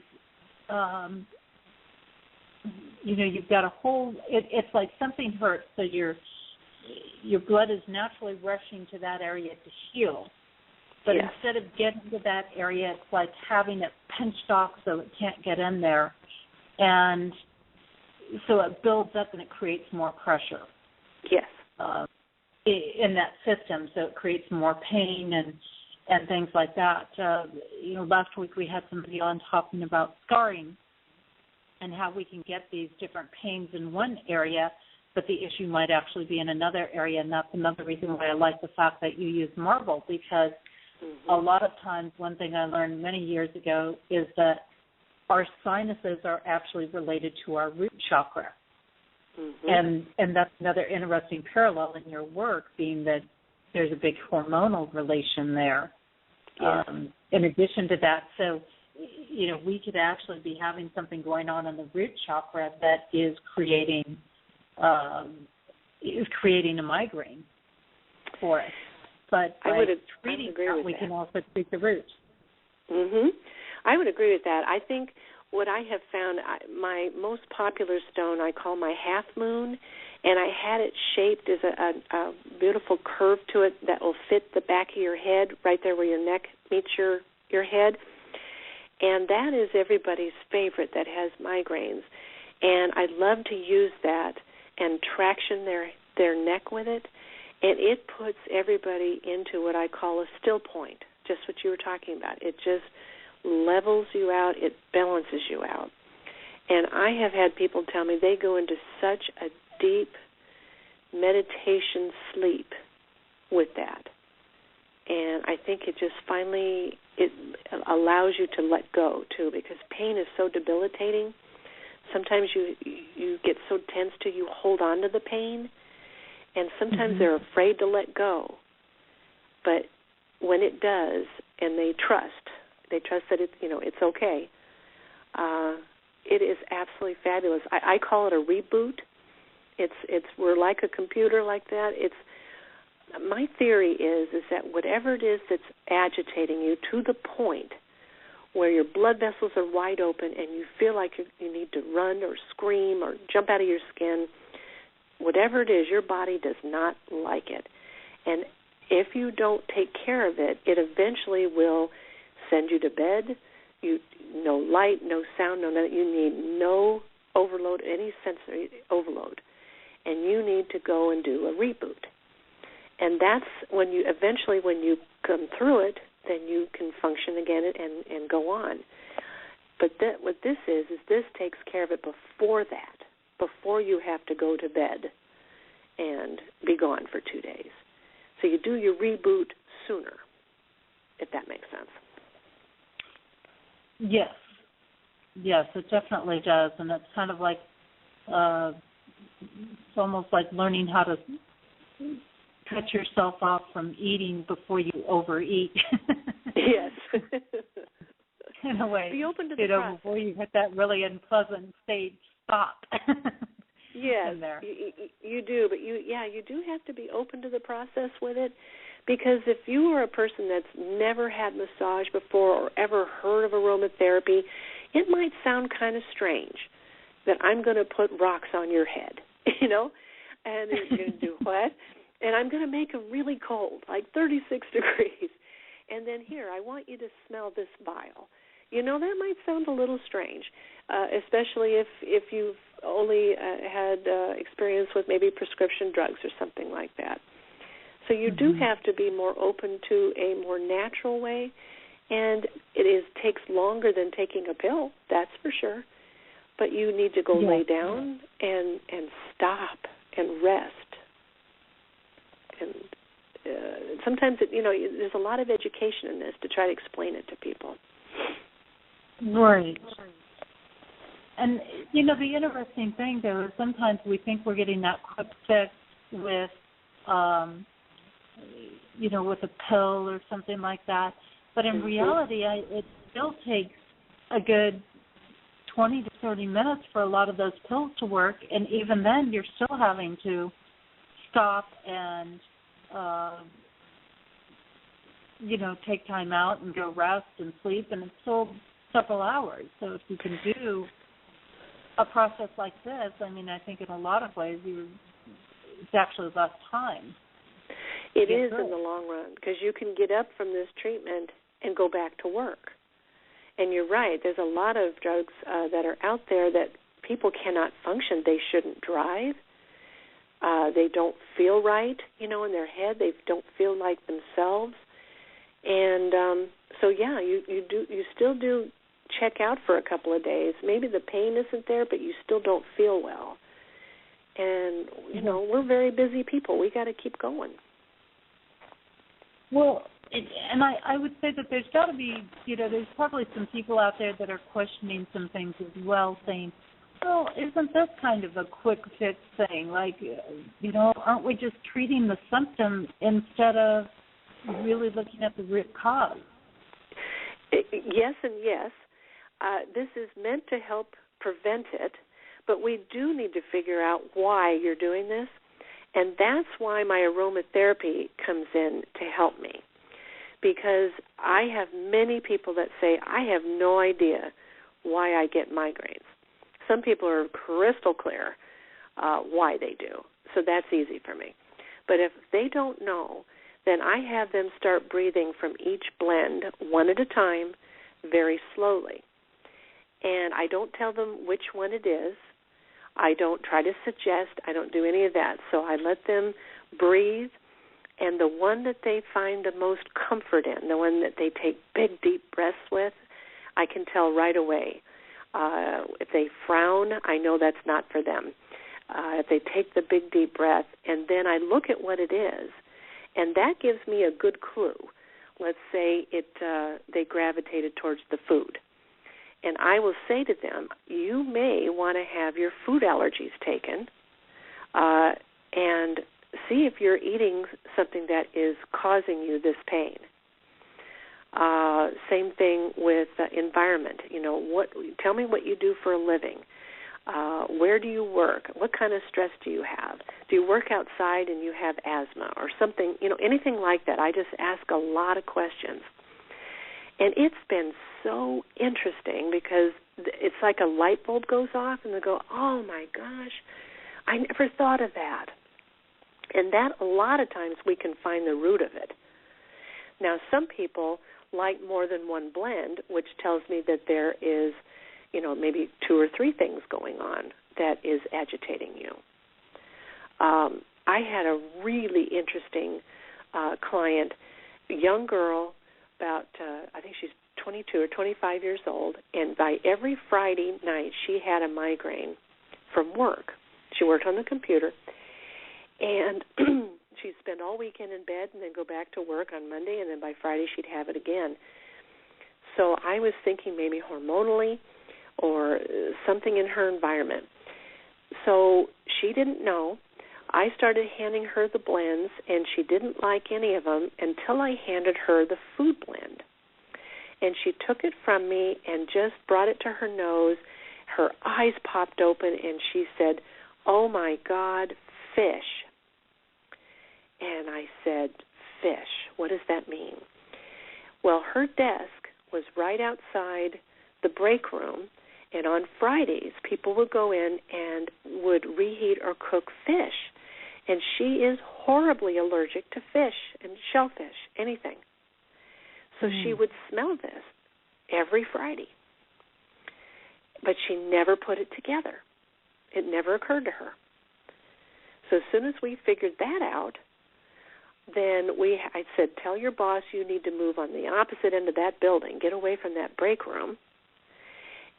you've got a whole, it's like something hurts, so your blood is naturally rushing to that area to heal. But instead of getting to that area, it's like having it pinched off so it can't get in there. And so it builds up and it creates more pressure. Yes. In that system, so it creates more pain and things like that. Last week we had somebody on talking about scarring and how we can get these different pains in one area, but the issue might actually be in another area, and that's another reason why I like the fact that you use marble, because a lot of times one thing I learned many years ago is that our sinuses are actually related to our root chakra. And that's another interesting parallel in your work, being that there's a big hormonal relation there. In addition to that, so, we could actually be having something going on in the root chakra that is creating a migraine for us. But by treating that, we can also treat the root. I would agree with that. I think what I have found, my most popular stone I call my half moon, and I had it shaped as a beautiful curve to it that will fit the back of your head, right there where your neck meets your head. And that is everybody's favorite that has migraines. And I love to use that and traction their neck with it. And it puts everybody into what I call a still point, just what you were talking about. It just levels you out. It balances you out. And I have had people tell me they go into such a deep meditation sleep with that. And I think it just finally, it allows you to let go, too, because pain is so debilitating. Sometimes you get so tense till you hold on to the pain. And sometimes they're afraid to let go. But when it does, and they trust that it's okay, it is absolutely fabulous. I call it a reboot. We're like a computer like that. My theory is that whatever it is that's agitating you to the point where your blood vessels are wide open and you feel like you need to run or scream or jump out of your skin, whatever it is, your body does not like it. And if you don't take care of it, it eventually will send you to bed. No light, no sound, no nothing. You need no overload, any sensory overload. And you need to go and do a reboot. And that's when you come through it, then you can function again and go on. But what this is this takes care of it before that, before you have to go to bed and be gone for 2 days. So you do your reboot sooner, if that makes sense. Yes, it definitely does. And it's kind of like, it's almost like learning how to cut yourself off from eating before you overeat. Yes. In a way. Be open to the process. Before you hit that really unpleasant state, stop. Yes, you do. But you do have to be open to the process with it, because if you are a person that's never had massage before or ever heard of aromatherapy, it might sound kind of strange that I'm going to put rocks on your head, and you're going to do what? And I'm going to make them really cold, like 36 degrees. And then here, I want you to smell this vial. That might sound a little strange, especially if you've only had experience with maybe prescription drugs or something like that. So you do have to be more open to a more natural way, and it takes longer than taking a pill, that's for sure. But you need to go lay down and stop and rest. And sometimes, there's a lot of education in this to try to explain it to people. Right. And, the interesting thing, though, is sometimes we think we're getting that quick fix with, with a pill or something like that. But in reality, it still takes a good 20 to 30 minutes for a lot of those pills to work. And even then, you're still having to stop and, take time out and go rest and sleep. And it's still several hours. So if you can do a process like this, I think in a lot of ways it's actually less time. It is in the long run, because you can get up from this treatment and go back to work. And you're right, there's a lot of drugs that are out there that people cannot function. They shouldn't drive. They don't feel right, in their head. They don't feel like themselves. And you still do check out for a couple of days. Maybe the pain isn't there, but you still don't feel well. And, we're very busy people. We got to keep going. Well, and I would say that there's got to be, there's probably some people out there that are questioning some things as well, saying, well, isn't this kind of a quick fix thing? Like, aren't we just treating the symptom instead of really looking at the root cause? Yes and yes. This is meant to help prevent it, but we do need to figure out why you're doing this, and that's why my aromatherapy comes in to help me, because I have many people that say, I have no idea why I get migraines. Some people are crystal clear why they do, so that's easy for me. But if they don't know, then I have them start breathing from each blend one at a time, very slowly. And I don't tell them which one it is. I don't try to suggest. I don't do any of that. So I let them breathe, and the one that they find the most comfort in, the one that they take big, deep breaths with, I can tell right away. If they frown, I know that's not for them. If they take the big, deep breath, and then I look at what it is, and that gives me a good clue. Let's say they gravitated towards the food. And I will say to them, you may want to have your food allergies taken and see if you're eating something that is causing you this pain. Same thing with environment. Tell me what you do for a living. Where do you work? What kind of stress do you have? Do you work outside and you have asthma or something? Anything like that. I just ask a lot of questions. And it's been so interesting because it's like a light bulb goes off and they go, oh, my gosh, I never thought of that. And that a lot of times we can find the root of it. Now, some people like more than one blend, which tells me that there is, maybe 2 or 3 things going on that is agitating you. I had a really interesting client, a young girl, about, I think she's 22 or 25 years old, and by every Friday night she had a migraine from work. She worked on the computer, and she'd spend all weekend in bed and then go back to work on Monday, and then by Friday she'd have it again. So I was thinking maybe hormonally or something in her environment. So she didn't know. I started handing her the blends, and she didn't like any of them until I handed her the food blend. And she took it from me and just brought it to her nose. Her eyes popped open, and she said, oh, my God, fish. And I said, fish, what does that mean? Well, her desk was right outside the break room, and on Fridays people would go in and would reheat or cook fish. And she is horribly allergic to fish and shellfish, anything. So she would smell this every Friday. But she never put it together. It never occurred to her. So as soon as we figured that out, then I said, tell your boss you need to move on the opposite end of that building, get away from that break room,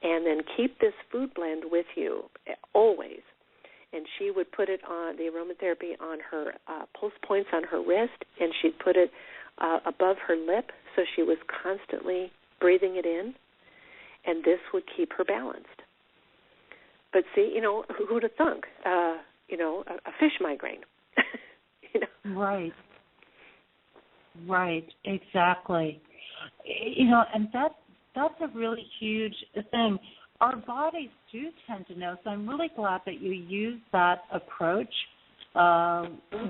and then keep this food blend with you always. And she would put it on, the aromatherapy, on her pulse points on her wrist, and she'd put it above her lip so she was constantly breathing it in, and this would keep her balanced. But see, who'd have thunk? A fish migraine. Right. Right, exactly. And that's a really huge thing. Our bodies do tend to know, so I'm really glad that you use that approach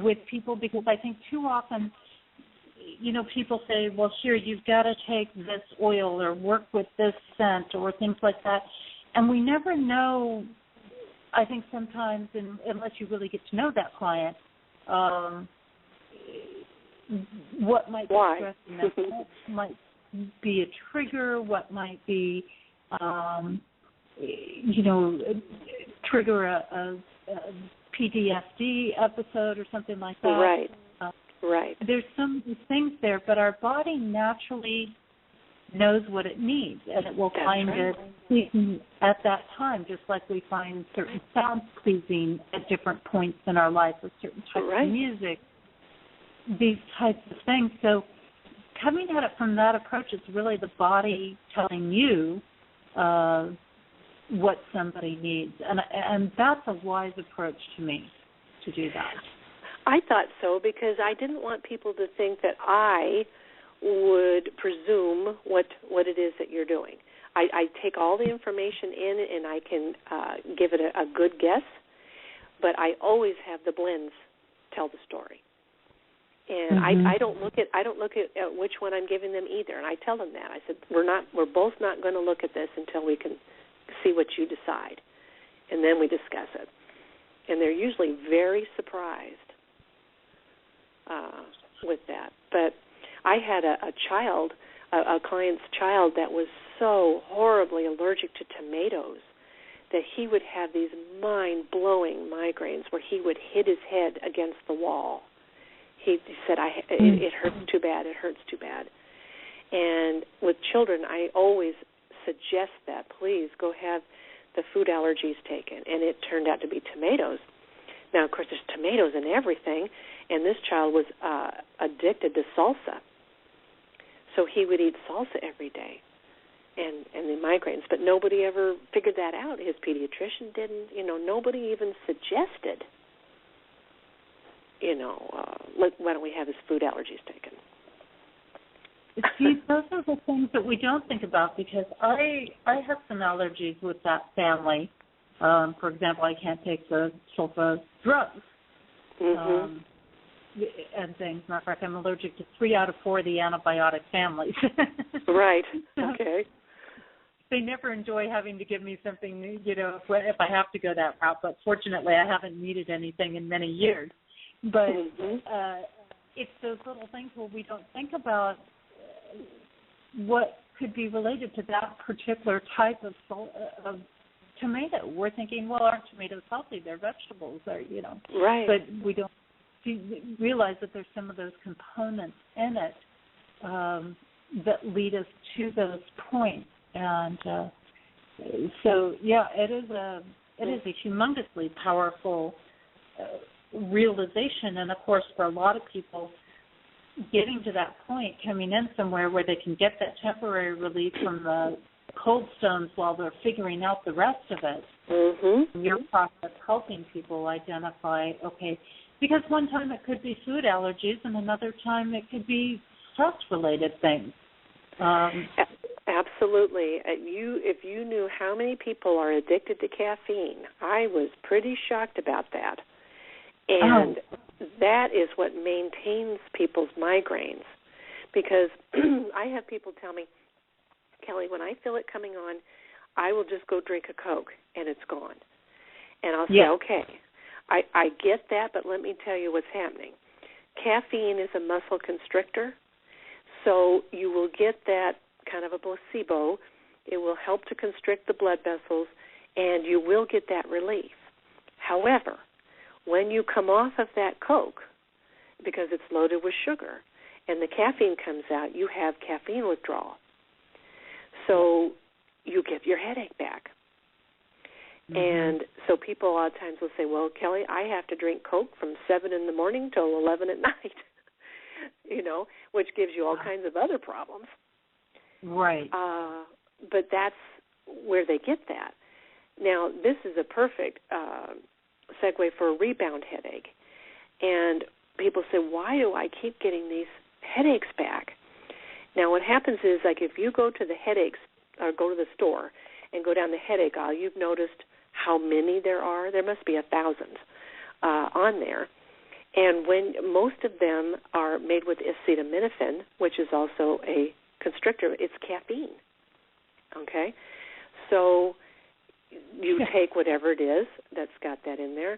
with people, because I think too often, people say, well, here, you've got to take this oil or work with this scent or things like that. And we never know, I think sometimes, unless you really get to know that client, what might be stressing them, what might be a trigger, what might be, trigger a PTSD episode or something like that. Right. Right. There's some things there, but our body naturally knows what it needs, and it will find it pleasing at that time, just like we find certain sounds pleasing at different points in our life with certain types of music, these types of things. So coming at it from that approach, it's really the body telling you what somebody needs, and that's a wise approach to me, to do that. I thought so, because I didn't want people to think that I would presume what it is that you're doing. I take all the information in, and I can give it a good guess, but I always have the blends tell the story. And I don't look at which one I'm giving them either, and I tell them that. I said, we're both not going to look at this until we can see what you decide, and then we discuss it. And they're usually very surprised with that. But I had a client's child that was so horribly allergic to tomatoes that he would have these mind-blowing migraines where he would hit his head against the wall. He said, it hurts too bad, it hurts too bad. And with children, I always suggest that, please go have the food allergies taken. And it turned out to be tomatoes. Now, of course, there's tomatoes in everything, and this child was addicted to salsa. So he would eat salsa every day and the migraines. But nobody ever figured that out. His pediatrician didn't. Nobody even suggested, why don't we have his food allergies taken? See, those are the things that we don't think about, because I have some allergies with that family. For example, I can't take the sulfa drugs and things. Matter of fact, I'm allergic to 3 out of 4 of the antibiotic families. Right. Okay. They never enjoy having to give me something, if I have to go that route. But fortunately, I haven't needed anything in many years. But it's those little things where we don't think about what could be related to that particular type of tomato. We're thinking, well, aren't tomatoes healthy? They're vegetables, Right. But we don't realize that there's some of those components in it that lead us to those points. And so, it is a humongously powerful realization. And of course, for a lot of people, getting to that point, coming in somewhere where they can get that temporary relief from the cold stones while they're figuring out the rest of it. Your process helping people identify, okay, because one time it could be food allergies and another time it could be stress-related things. Absolutely. If you knew how many people are addicted to caffeine, I was pretty shocked about that. And that is what maintains people's migraines. Because I have people tell me, Kelly, when I feel it coming on, I will just go drink a Coke and it's gone. And I'll say, okay, I get that, but let me tell you what's happening. Caffeine is a muscle constrictor, so you will get that kind of a placebo. It will help to constrict the blood vessels, and you will get that relief. However, when you come off of that Coke, because it's loaded with sugar, and the caffeine comes out, you have caffeine withdrawal. So you get your headache back. And so people a lot of times will say, well, Kelly, I have to drink Coke from 7 in the morning till 11 at night, which gives you all kinds of other problems. Right. But that's where they get that. Now, this is a perfect segue for a rebound headache. And people say, why do I keep getting these headaches back? Now, what happens is, like, if you go to the headaches or go to the store and go down the headache aisle, you've noticed how many there are. There must be 1,000 on there. And when most of them are made with acetaminophen, which is also a constrictor, it's caffeine. Okay? So you take whatever it is that's got that in there,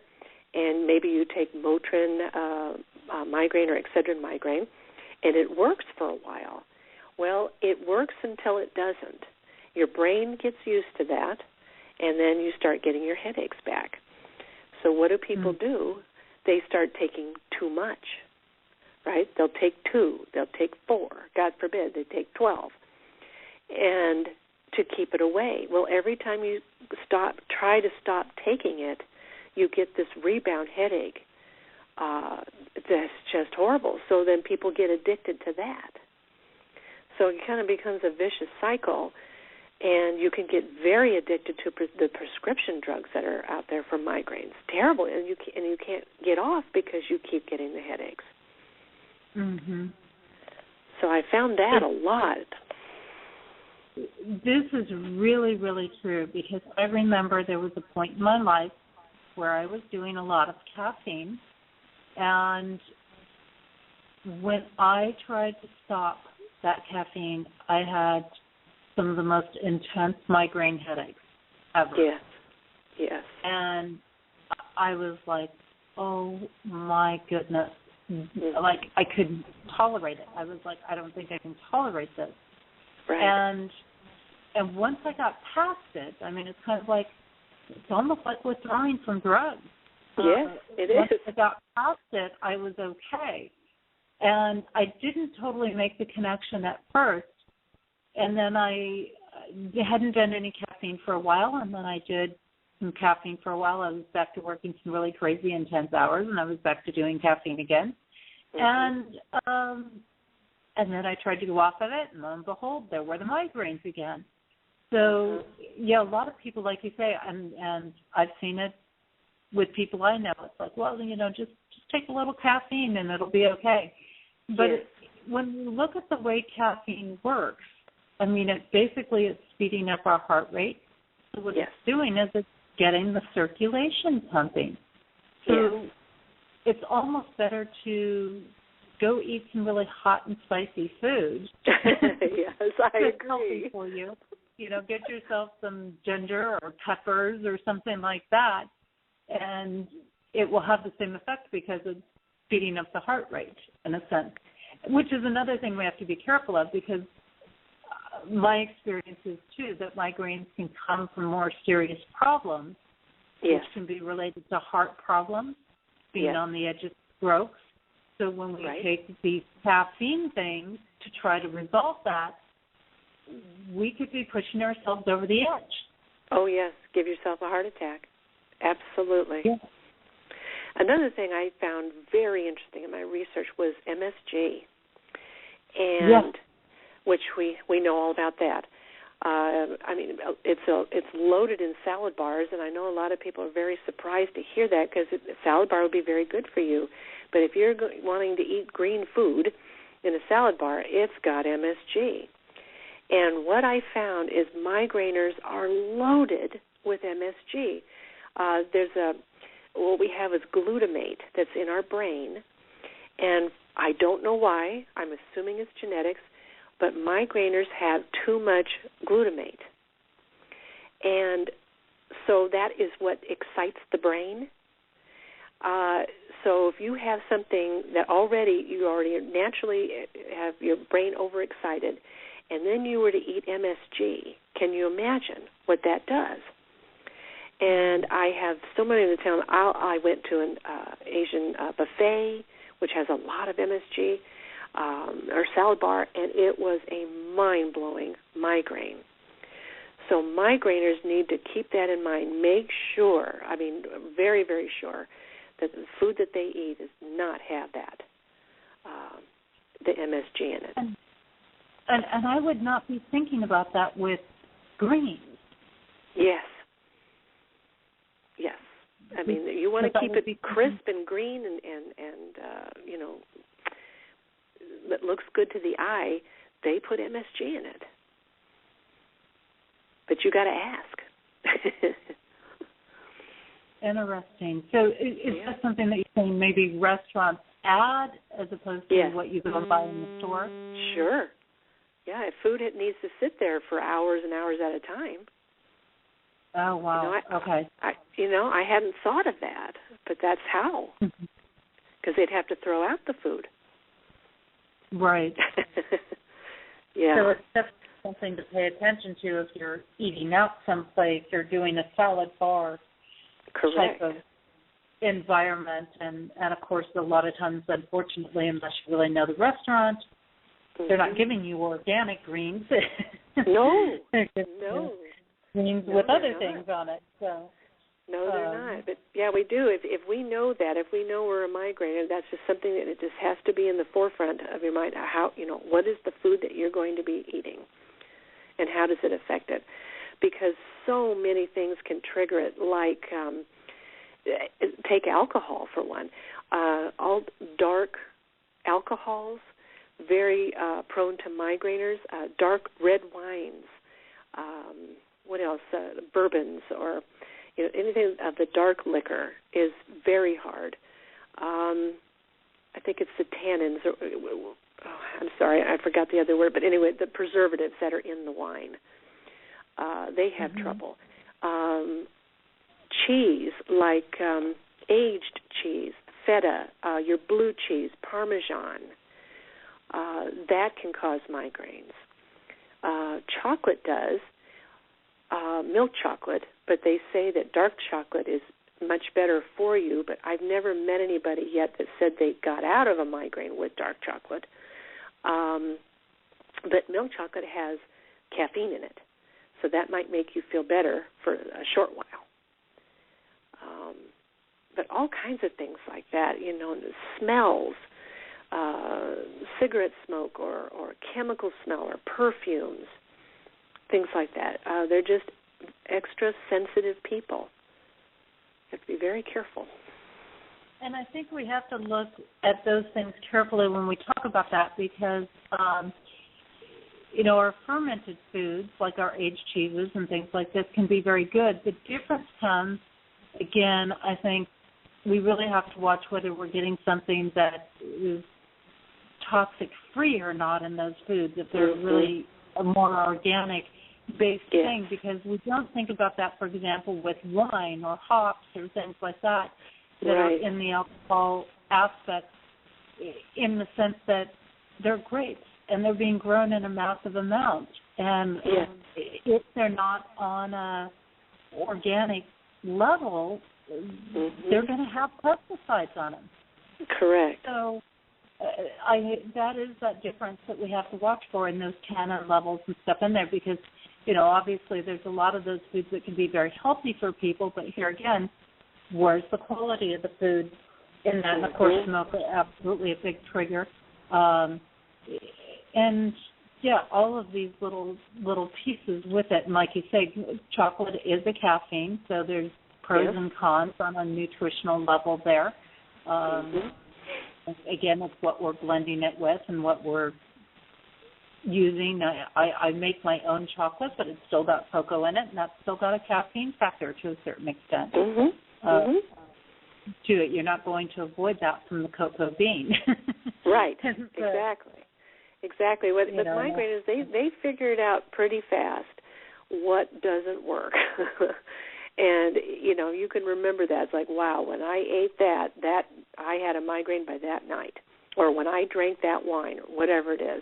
and maybe you take Motrin migraine or Excedrin migraine, and it works for a while. Well, it works until it doesn't. Your brain gets used to that, and then you start getting your headaches back. So what do people do? They start taking too much, right? They'll take 2, they'll take 4, God forbid, they take 12, and to keep it away. Well, every time you try to stop taking it, you get this rebound headache. That's just horrible. So then people get addicted to that. So it kind of becomes a vicious cycle, and you can get very addicted to the prescription drugs that are out there for migraines. Terrible, and you can't get off because you keep getting the headaches. So I found that a lot. This is really, really true, because I remember there was a point in my life where I was doing a lot of caffeine, and when I tried to stop that caffeine, I had some of the most intense migraine headaches ever. Yes. And I was like, oh, my goodness. Like, I couldn't tolerate it. I was like, I don't think I can tolerate this. Right. And once I got past it, I mean, it's kind of like, it's almost like withdrawing from drugs. Yes, it is. Once I got past it, I was okay. And I didn't totally make the connection at first. And then I hadn't done any caffeine for a while, and then I did some caffeine for a while. I was back to working some really crazy intense hours, and I was back to doing caffeine again. And then I tried to go off of it, and lo and behold, there were the migraines again. So, yeah, a lot of people, like you say, and I've seen it with people I know. It's like, well, just take a little caffeine and it'll be okay. But Yes. when we look at the way caffeine works, I mean, it's speeding up our heart rate. So what Yes. it's doing is it's getting the circulation pumping. So Yes. it's almost better to go eat some really hot and spicy food. Yes, I It's agree. healthy for you. You know, get yourself some ginger or peppers or something like that, and it will have the same effect because it's speeding up the heart rate in a sense, which is another thing we have to be careful of because my experience is, too, that migraines can come from more serious problems, Yes. which can be related to heart problems, being Yes. on the edge of strokes. So when we Right. take these caffeine things to try to resolve that, we could be pushing ourselves over the edge. Oh, yes. Give yourself a heart attack. Absolutely. Yeah. Another thing I found very interesting in my research was MSG, and which we know all about that. I mean, it's loaded in salad bars, and I know a lot of people are very surprised to hear that because a salad bar would be very good for you. But if you're wanting to eat green food in a salad bar, it's got MSG. And what I found is migraineurs are loaded with MSG. What we have is glutamate that's in our brain, and I don't know why. I'm assuming it's genetics, but migraineurs have too much glutamate. And so that is what excites the brain. So if you have something that you already naturally have your brain overexcited, and then you were to eat MSG, can you imagine what that does? And I have so many in the town. I went to an Asian buffet, which has a lot of MSG, or salad bar, and it was a mind-blowing migraine. So migraineurs need to keep that in mind. Make sure, very, very sure, that the food that they eat does not have that, the MSG in it. And I would not be thinking about that with greens. Yes. Yes. I mean, you want to keep it crisp and green and that looks good to the eye. They put MSG in it. But you got to ask. Interesting. So is that something that you're saying maybe restaurants add as opposed to what you go buy in the store? Sure. Yeah, if food needs to sit there for hours and hours at a time. Oh, wow. Okay. I hadn't thought of that, but that's how. Because they'd have to throw out the food. Right. Yeah. So it's definitely something to pay attention to if you're eating out someplace or doing a salad bar Correct. type of environment. And of course, a lot of times, unfortunately, unless you really know the restaurant, they're not giving you organic greens. No. No. Greens with other things on it. So. No, they're not. But, yeah, we do. If we know that, if we know we're a migraine, that's just something that it just has to be in the forefront of your mind. What is the food that you're going to be eating, and how does it affect it? Because so many things can trigger it, like take alcohol, for one. All dark alcohols, very prone to migraineurs. Dark red wines. What else? Bourbons or anything of the dark liquor is very hard. I think it's the tannins. I'm sorry, I forgot the other word. But anyway, the preservatives that are in the wine, they have trouble. Cheese, like aged cheese, feta, your blue cheese, Parmesan, that can cause migraines. Chocolate does. Milk chocolate, but they say that dark chocolate is much better for you, but I've never met anybody yet that said they got out of a migraine with dark chocolate. But milk chocolate has caffeine in it, so that might make you feel better for a short while. But all kinds of things like that, the smells, cigarette smoke or chemical smell or perfumes, things like that. They're just extra sensitive people. You have to be very careful. And I think we have to look at those things carefully when we talk about that because, our fermented foods, like our aged cheeses and things like this, can be very good. The difference comes, again, I think we really have to watch whether we're getting something that is toxic-free or not in those foods, if they're really a more organic-based thing, because we don't think about that, for example, with wine or hops or things like that are in the alcohol aspect, in the sense that they're grapes and they're being grown in a massive amount. And if they're not on a organic level, they're going to have pesticides on them. Correct. So that is that difference that we have to watch for in those tannin levels and stuff in there because, obviously there's a lot of those foods that can be very healthy for people, but here again, where's the quality of the food in that? And, of course, smoke is absolutely a big trigger. All of these little pieces with it. And like you say, chocolate is a caffeine, so there's pros and cons on a nutritional level there. Again, it's what we're blending it with and what we're using. I make my own chocolate, but it's still got cocoa in it, and that's still got a caffeine factor to a certain extent. To it, you're not going to avoid that from the cocoa bean. Right. Exactly. With migraine is they figured out pretty fast what doesn't work. And, you can remember that. It's like, wow, when I ate that I had a migraine by that night. Or when I drank that wine, or whatever it is.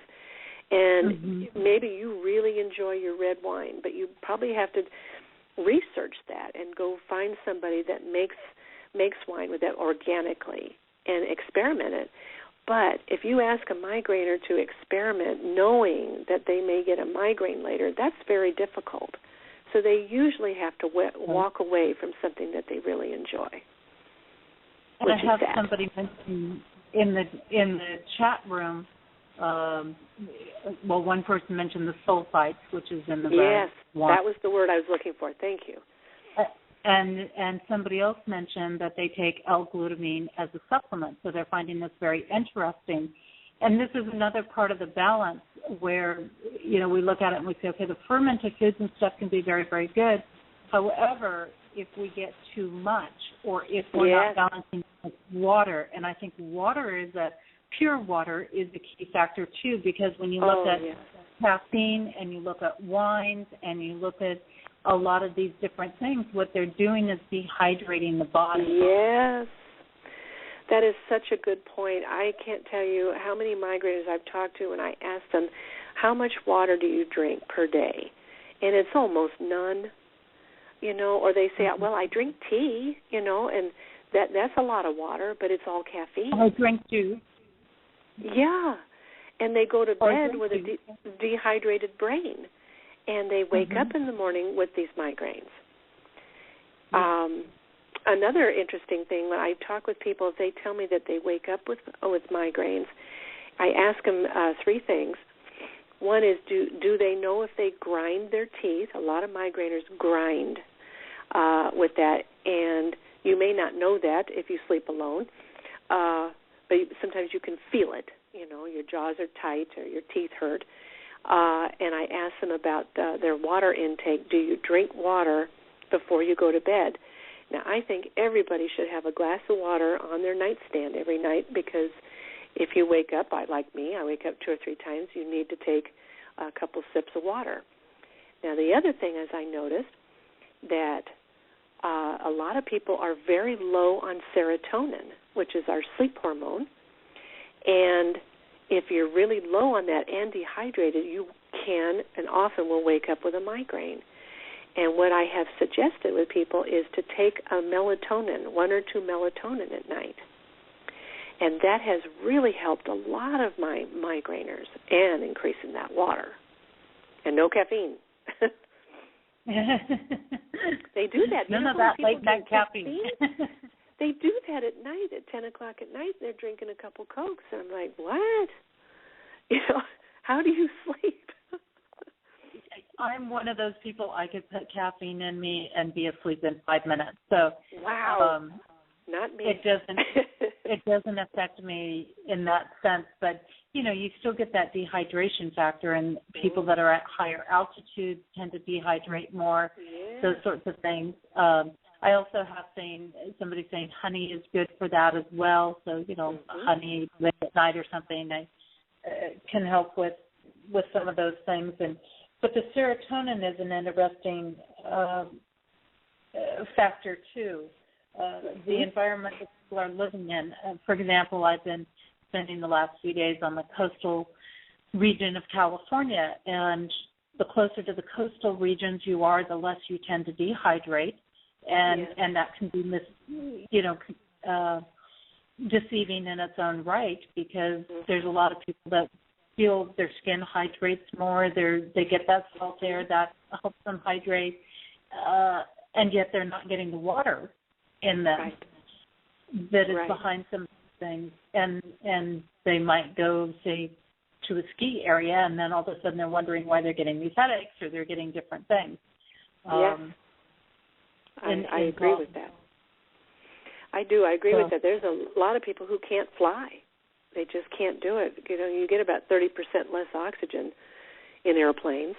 And maybe you really enjoy your red wine, but you probably have to research that and go find somebody that makes wine with that organically and experiment it. But if you ask a migrainer to experiment knowing that they may get a migraine later, that's very difficult. So they usually have to walk away from something that they really enjoy. And I have somebody mention in the chat room, one person mentioned the sulfites, which is in the red wine. That was the word I was looking for. Thank you. And somebody else mentioned that they take L-glutamine as a supplement, so they're finding this very interesting. And this is another part of the balance where, we look at it and we say, okay, the fermented foods and stuff can be very, very good. However, if we get too much or if we're not balancing with water, and I think pure water is the key factor too, because when you look at caffeine and you look at wines and you look at a lot of these different things, what they're doing is dehydrating the body. Yes. That is such a good point. I can't tell you how many migraineurs I've talked to and I ask them, how much water do you drink per day? And it's almost none, or they say, well, I drink tea, and that's a lot of water, but it's all caffeine. I drink juice. Yeah. And they go to bed with a dehydrated brain. And they wake up in the morning with these migraines. Another interesting thing, when I talk with people, if they tell me that they wake up with migraines, I ask them three things. One is, do they know if they grind their teeth? A lot of migraineurs grind with that, and you may not know that if you sleep alone, but sometimes you can feel it. Your jaws are tight or your teeth hurt. And I ask them about their water intake. Do you drink water before you go to bed? Now, I think everybody should have a glass of water on their nightstand every night, because if you wake up, like me, I wake up 2 or 3 times, you need to take a couple sips of water. Now, the other thing is I noticed that a lot of people are very low on serotonin, which is our sleep hormone, and if you're really low on that and dehydrated, you can and often will wake up with a migraine. And what I have suggested with people is to take a melatonin, 1 or 2 melatonin at night. And that has really helped a lot of my migraineurs and increasing that water. And no caffeine. They do that. None of that late night caffeine. They do that at night, at 10 o'clock at night. They're drinking a couple Cokes. And I'm like, what? How do you sleep? I'm one of those people, I could put caffeine in me and be asleep in 5 minutes. So wow. Not me. It doesn't. it doesn't affect me in that sense, but you still get that dehydration factor, and people that are at higher altitude tend to dehydrate more. Yeah. Those sorts of things. I also have seen somebody saying honey is good for that as well. So honey late at night or something can help with some of those things. But the serotonin is an interesting factor too. The environment that people are living in. For example, I've been spending the last few days on the coastal region of California, and the closer to the coastal regions you are, the less you tend to dehydrate, and that can be deceiving in its own right, because there's a lot of people that feel their skin hydrates more. They get that salt air that helps them hydrate, and yet they're not getting the water in them that is behind some things, and they might go, say, to a ski area, and then all of a sudden they're wondering why they're getting these headaches, or they're getting different things. Yes, I agree with that. I do. I agree with that. There's a lot of people who can't fly. They just can't do it. You get about 30% less oxygen in airplanes,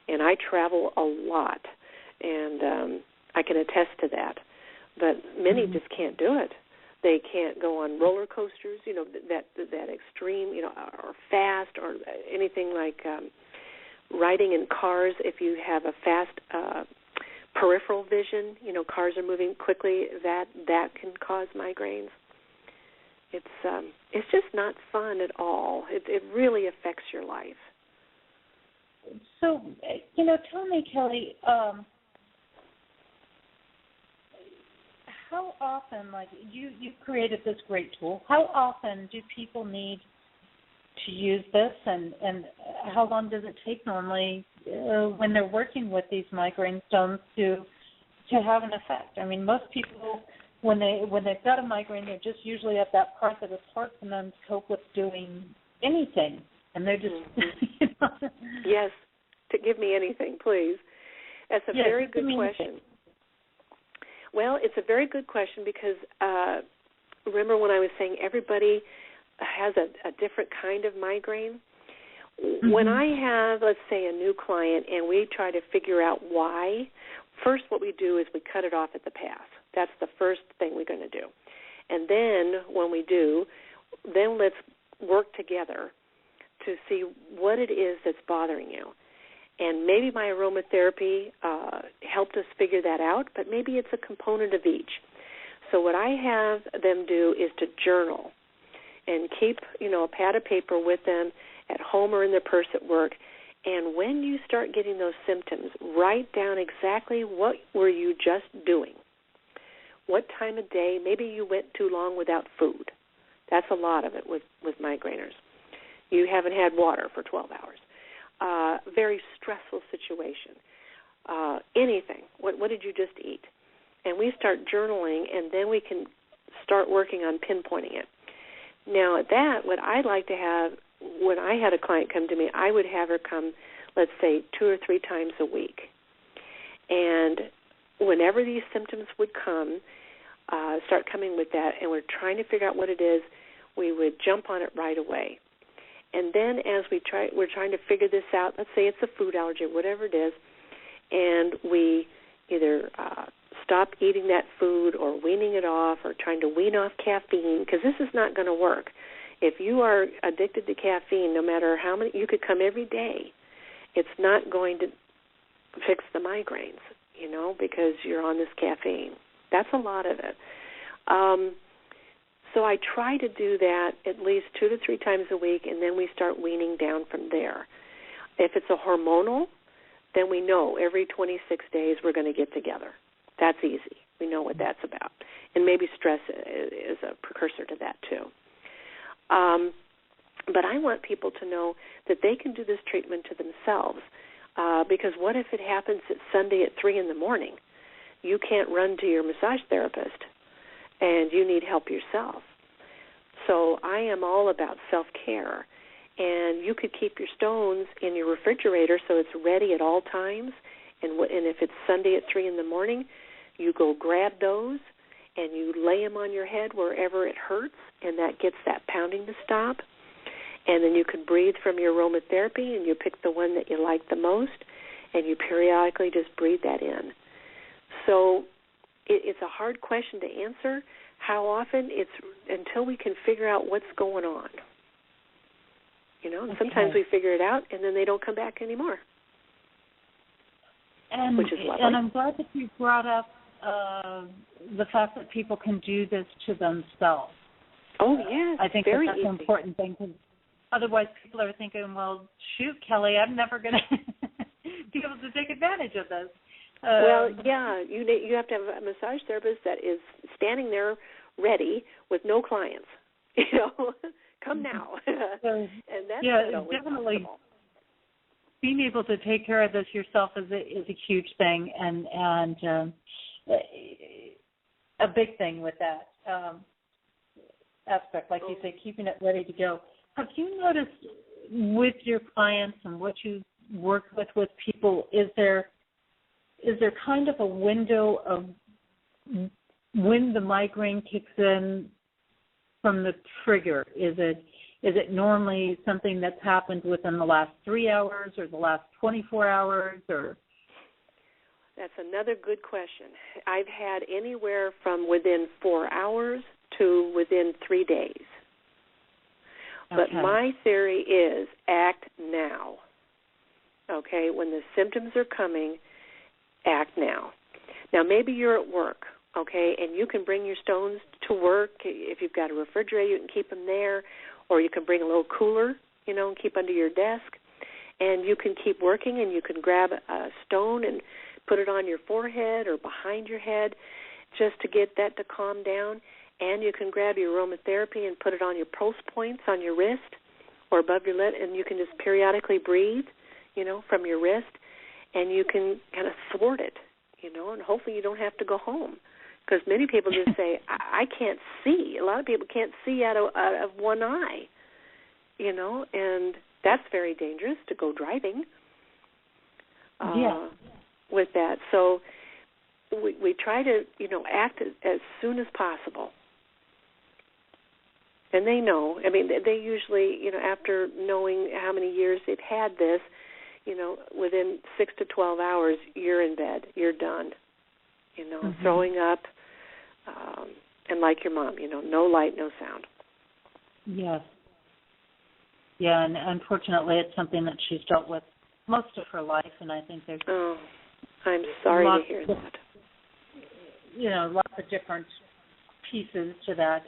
and I travel a lot, and I can attest to that. But many just can't do it. They can't go on roller coasters, that extreme, or fast, or anything like riding in cars. If you have a fast peripheral vision, cars are moving quickly, that can cause migraines. It's just not fun at all. It really affects your life. So, tell me, Kelly, how often, you created this great tool, how often do people need to use this, and how long does it take normally when they're working with these migraine stones to have an effect? I mean, most people, when they've got a migraine, they're just usually at that part that hurts and then cope with doing anything, and they're just Yes, to give me anything, please. That's a very good question. Well, it's a very good question because remember when I was saying everybody has a different kind of migraine? Mm-hmm. When I have, let's say, a new client and we try to figure out why, first what we do is we cut it off at the path. That's the first thing we're going to do. And then when we do, then let's work together to see what it is that's bothering you. And maybe my aromatherapy helped us figure that out, but maybe it's a component of each. So what I have them do is to journal and keep, a pad of paper with them at home or in their purse at work. And when you start getting those symptoms, write down exactly what were you just doing. What time of day? Maybe you went too long without food. That's a lot of it with migraineurs. You haven't had water for 12 hours. Very stressful situation. Anything. What did you just eat? And we start journaling, and then we can start working on pinpointing it. Now, at that, what I'd like to have, when I had a client come to me, I would have her come, let's say, 2 or 3 times a week. And whenever these symptoms would come, start coming with that, and we're trying to figure out what it is, we would jump on it right away. And then as we're trying to figure this out, let's say it's a food allergy, whatever it is, and we either stop eating that food or weaning it off or trying to wean off caffeine, because this is not going to work. If you are addicted to caffeine, no matter how many, you could come every day, it's not going to fix the migraines, because you're on this caffeine. That's a lot of it. So I try to do that at least 2 to 3 times a week, and then we start weaning down from there. If it's a hormonal, then we know every 26 days we're going to get together. That's easy. We know what that's about. And maybe stress is a precursor to that too. But I want people to know that they can do this treatment to themselves, because what if it happens at Sunday at 3 in the morning? You can't run to your massage therapist, and you need help yourself. So I am all about self-care, and you could keep your stones in your refrigerator so it's ready at all times, and if it's Sunday at 3 in the morning, you go grab those, and you lay them on your head wherever it hurts, and that gets that pounding to stop. And then you can breathe from your aromatherapy, and you pick the one that you like the most, and you periodically just breathe that in. So it's a hard question to answer. How often? It's until we can figure out what's going on. You know, sometimes we figure it out, and then they don't come back anymore, which is lovely. And I'm glad that you brought up the fact that people can do this to themselves. Oh, yes, I think very that's easy. an important thing, because otherwise people are thinking, well, shoot, Kelly, I'm never going to be able to take advantage of this. Well, yeah, you have to have a massage therapist that is standing there ready with no clients. You know, come now. And that's definitely possible. Being able to take care of this yourself is a huge thing, and a big thing with that aspect, like you say, keeping it ready to go. Have you noticed with your clients and what you work with people, is there kind of a window of when the migraine kicks in from the trigger? Is it normally something that's happened within the last 3 hours or the last 24 hours? Or that's another good question. I've had anywhere from within 4 hours to within 3 days. But my theory is act now. Okay, when the symptoms are coming, act now. Now, maybe you're at work, okay, and you can bring your stones to work. If you've got a refrigerator, you can keep them there, or you can bring a little cooler, you know, and keep under your desk. And you can keep working, and you can grab a stone and put it on your forehead or behind your head just to get that to calm down. And you can grab your aromatherapy and put it on your pulse points on your wrist or above your lip, and you can just periodically breathe, you know, from your wrist, and you can kind of thwart it, you know, and hopefully you don't have to go home. Because many people just say, I can't see. A lot of people can't see out of one eye, you know, and that's very dangerous to go driving with that. So we try to, you know, act as soon as possible. And they know. I mean, they usually, you know, after knowing how many years they've had this, you know, within 6 to 12 hours, you're in bed. You're done. You know, throwing up, and like your mom, you know, no light, no sound. Yes. Yeah, and unfortunately it's something that she's dealt with most of her life, and I think there's... Oh, I'm sorry to hear that. You know, lots of different pieces to that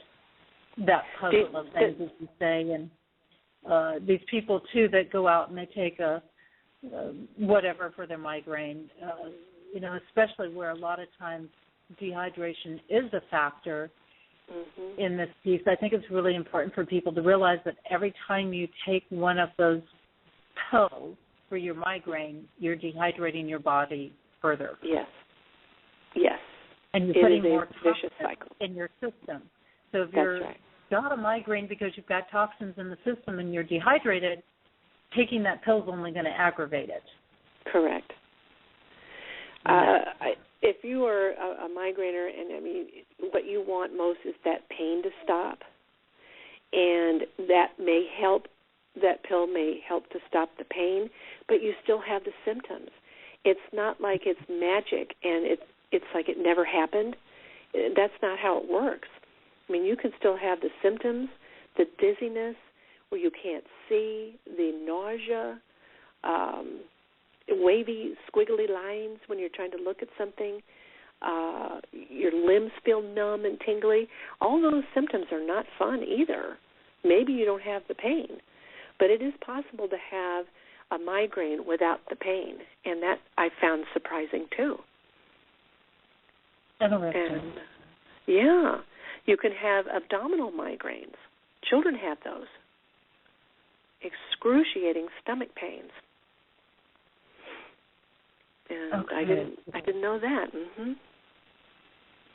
puzzle of things, as you say, and these people, too, that go out and they take a whatever for their migraine, you know, especially where a lot of times dehydration is a factor in this piece. I think it's really important for people to realize that every time you take one of those pills for your migraine, you're dehydrating your body further. Yes. Yes. And you're putting more vicious toxins cycle in your system. So if you're got a migraine because you've got toxins in the system and you're dehydrated, taking that pill is only going to aggravate it. Correct. If you are a migrainer, and I mean, what you want most is that pain to stop, and that may help. That pill may help to stop the pain, but you still have the symptoms. It's not like it's magic and it's like it never happened. That's not how it works. I mean, you can still have the symptoms, the dizziness, where you can't see, the nausea, wavy, squiggly lines when you're trying to look at something, your limbs feel numb and tingly. All those symptoms are not fun either. Maybe you don't have the pain, but it is possible to have a migraine without the pain, and that I found surprising too. Interesting. And, you can have abdominal migraines. Children have those. Excruciating stomach pains. And I didn't know that.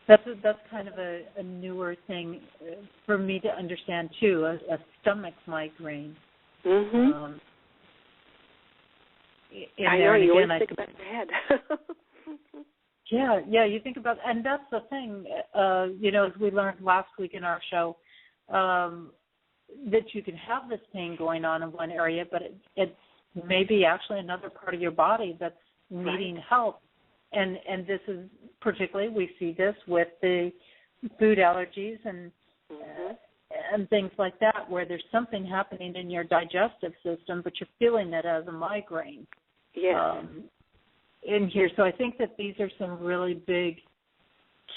That's kind of a newer thing for me to understand too. A stomach migraine. I know, you always think about your head. Yeah, you think about, and that's the thing, as we learned last week in our show, that you can have this pain going on in one area, but it's maybe actually another part of your body that's needing help. And this is particularly, we see this with the food allergies and things like that, where there's something happening in your digestive system, but you're feeling it as a migraine. In here. So I think that these are some really big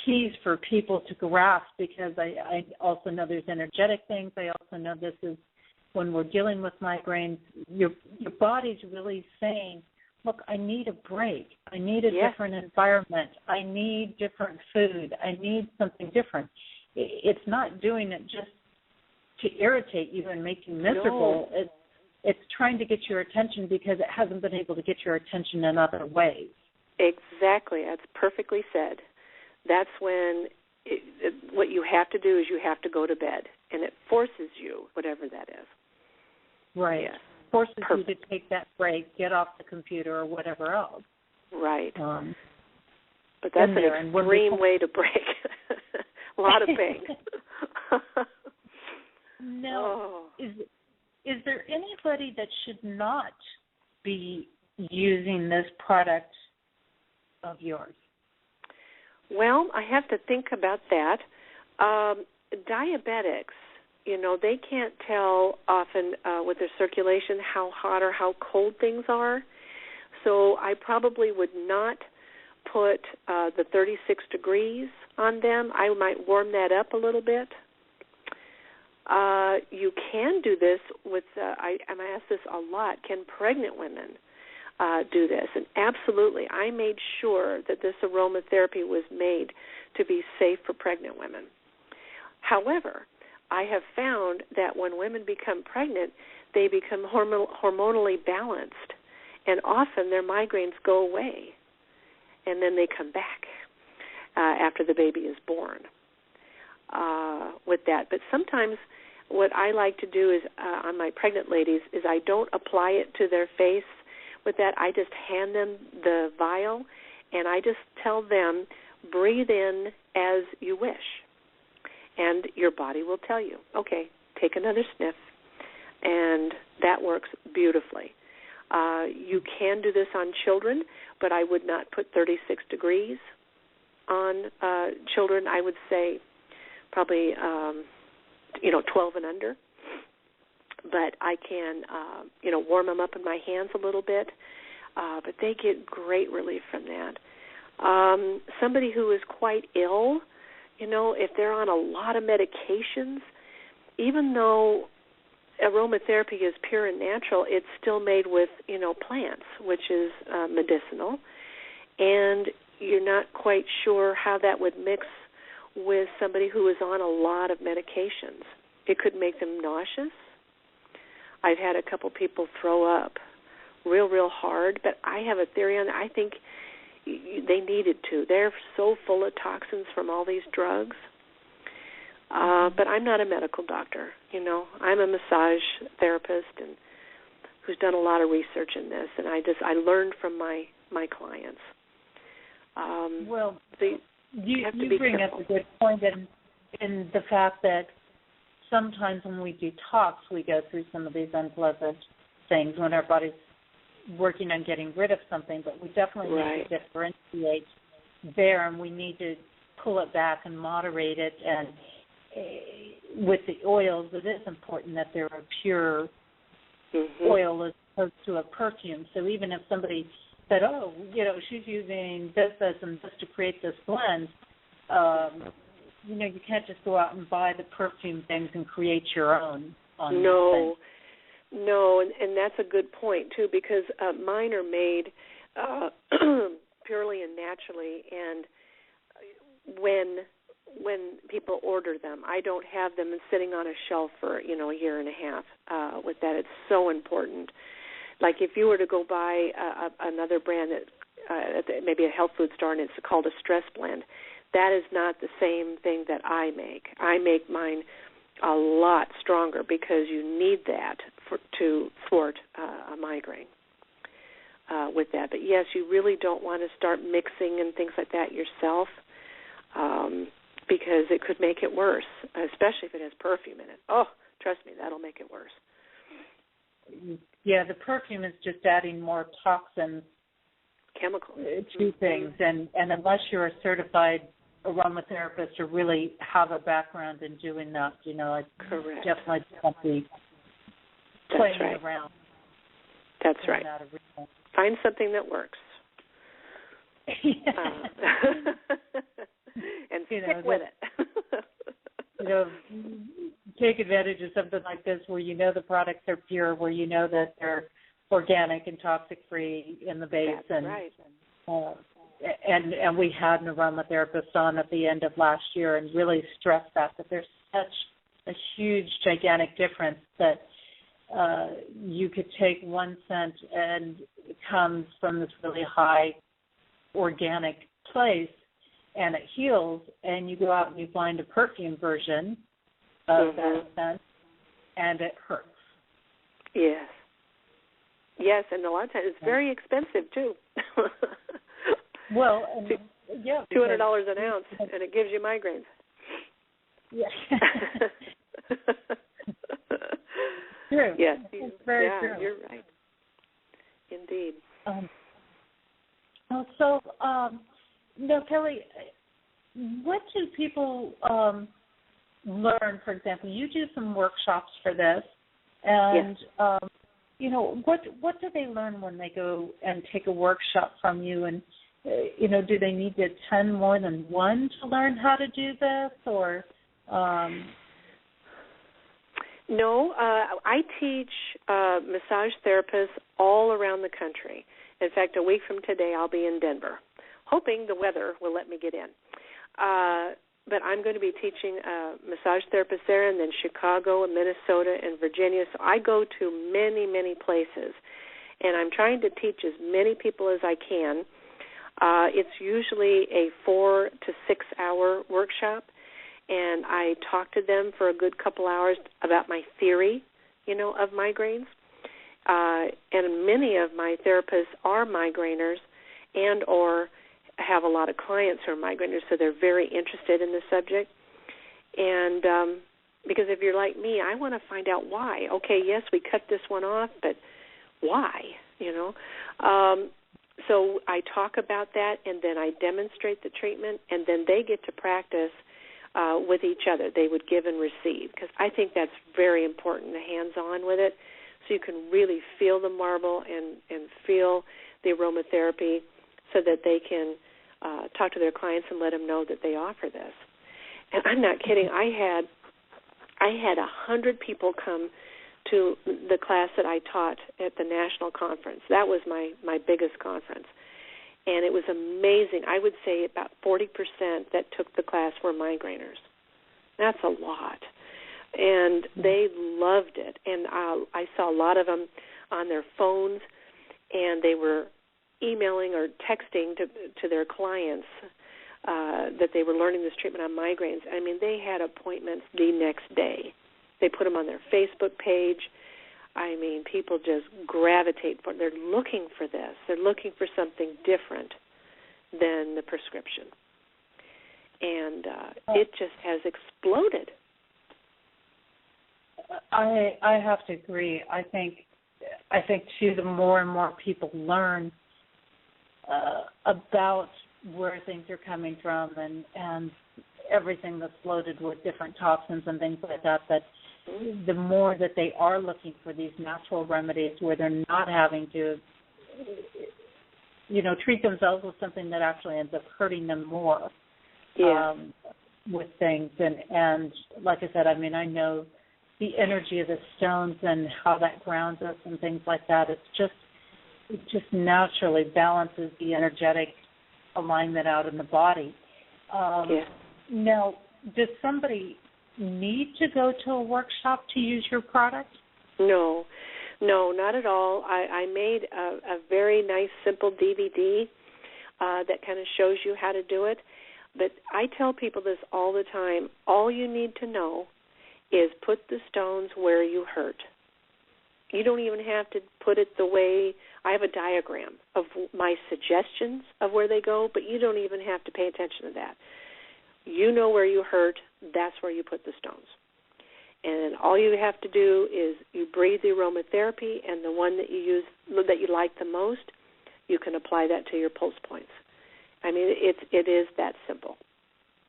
keys for people to grasp, because I also know there's energetic things. I also know this is when we're dealing with migraines, your body's really saying, look, I need a break. I need a different environment. I need different food. I need something different. It's not doing it just to irritate you and make you miserable. No. It's trying to get your attention because it hasn't been able to get your attention in other ways. Exactly. That's perfectly said. That's when what you have to do is you have to go to bed, and it forces you, whatever that is. Right. Yes. Forces you to take that break, get off the computer or whatever else. Right. But that's an extreme way to break. A lot of pain. No. Is there anybody that should not be using this product of yours? Well, I have to think about that. Diabetics, they can't tell often with their circulation how hot or how cold things are. So I probably would not put the 36 degrees on them. I might warm that up a little bit. You can do this with, I'm asked this a lot, can pregnant women do this? And absolutely, I made sure that this aromatherapy was made to be safe for pregnant women. However, I have found that when women become pregnant, they become hormonally balanced, and often their migraines go away, and then they come back after the baby is born with that. But sometimes what I like to do is, on my pregnant ladies, is I don't apply it to their face with that. I just hand them the vial, and I just tell them, breathe in as you wish. And your body will tell you, okay, take another sniff. And that works beautifully. You can do this on children, but I would not put 36 degrees on children. I would say probably 12 and under. But I can, warm them up in my hands a little bit. But they get great relief from that. Somebody who is quite ill, if they're on a lot of medications, even though aromatherapy is pure and natural, it's still made with, plants, which is medicinal. And you're not quite sure how that would mix with somebody who is on a lot of medications. It could make them nauseous. I've had a couple people throw up real hard, but I have a theory on that. I think they needed to. They're so full of toxins from all these drugs. But I'm not a medical doctor, I'm a massage therapist and who's done a lot of research in this, and I learned from my clients. You bring up a good point in the fact that sometimes when we do talks, we go through some of these unpleasant things when our body's working on getting rid of something, but we definitely need to differentiate there, and we need to pull it back and moderate it. And with the oils, it is important that they're a pure oil as opposed to a perfume. So even if somebody said, she's using this and this to create this blend, you can't just go out and buy the perfume things and create your own. No, and that's a good point, too, because mine are made purely and naturally, and when people order them, I don't have them sitting on a shelf for, a year and a half with that. It's so important. Like if you were to go buy another brand at maybe a health food store and it's called a stress blend, that is not the same thing that I make. I make mine a lot stronger because you need that to thwart a migraine. with that. But, yes, you really don't want to start mixing and things like that yourself because it could make it worse, especially if it has perfume in it. Oh, trust me, that'll make it worse. Yeah, the perfume is just adding more toxins, chemicals to things, and unless you're a certified aromatherapist or really have a background in doing that, I Correct. definitely don't be playing around. That's right. Find something that works. And stick with it. Take advantage of something like this where the products are pure, where that they're organic and toxic-free in the base. That's right. And we had an aromatherapist on at the end of last year and really stressed that there's such a huge, gigantic difference that you could take one scent and it comes from this really high organic place and it heals, and you go out and you find a perfume version of that scent and it hurts. Yes. Yes, and a lot of times it's very expensive too. Well, yeah, $200 an ounce, and it gives you migraines. Yeah. True. Yes, it's very true. You're right. Indeed. Now, Kelly, what do people learn? For example, you do some workshops for this, and what do they learn when they go and take a workshop from you? And do they need to attend more than one to learn how to do this, or? No, I teach massage therapists all around the country. In fact, a week from today, I'll be in Denver, hoping the weather will let me get in. But I'm going to be teaching massage therapists there, and then Chicago and Minnesota and Virginia. So I go to many, many places, and I'm trying to teach as many people as I can. It's usually a 4 to 6 hour workshop, and I talk to them for a good couple hours about my theory, of migraines. And many of my therapists are migraineurs and or have a lot of clients who are migraineurs, so they're very interested in the subject. And because if you're like me, I want to find out why. Okay, yes, we cut this one off, but why, So I talk about that, and then I demonstrate the treatment, and then they get to practice with each other. They would give and receive, because I think that's very important, the hands-on with it, so you can really feel the marble and feel the aromatherapy so that they can talk to their clients and let them know that they offer this. And I'm not kidding. I had 100 people come to the class that I taught at the national conference. That was my biggest conference. And it was amazing. I would say about 40% that took the class were migraineurs. That's a lot. And they loved it. And I saw a lot of them on their phones, and they were emailing or texting to their clients that they were learning this treatment on migraines. I mean, they had appointments the next day. They put them on their Facebook page. I mean, people just gravitate for it. They're looking for this. They're looking for something different than the prescription. And it just has exploded. I have to agree. I think too, the more and more people learn about where things are coming from and everything that's loaded with different toxins and things like that, that the more that they are looking for these natural remedies where they're not having to, treat themselves with something that actually ends up hurting them more with things. And like I said, I mean, I know the energy of the stones and how that grounds us and things like that. It just naturally balances the energetic alignment out in the body. Now, does somebody need to go to a workshop to use your product? No, not at all. I made a very nice, simple DVD that kind of shows you how to do it. But I tell people this all the time. All you need to know is put the stones where you hurt. You don't even have to put it the way I have a diagram of my suggestions of where they go, but you don't even have to pay attention to that. You know where you hurt, that's where you put the stones. And all you have to do is you breathe the aromatherapy, and the one that you use that you like the most, you can apply that to your pulse points. I mean, it is that simple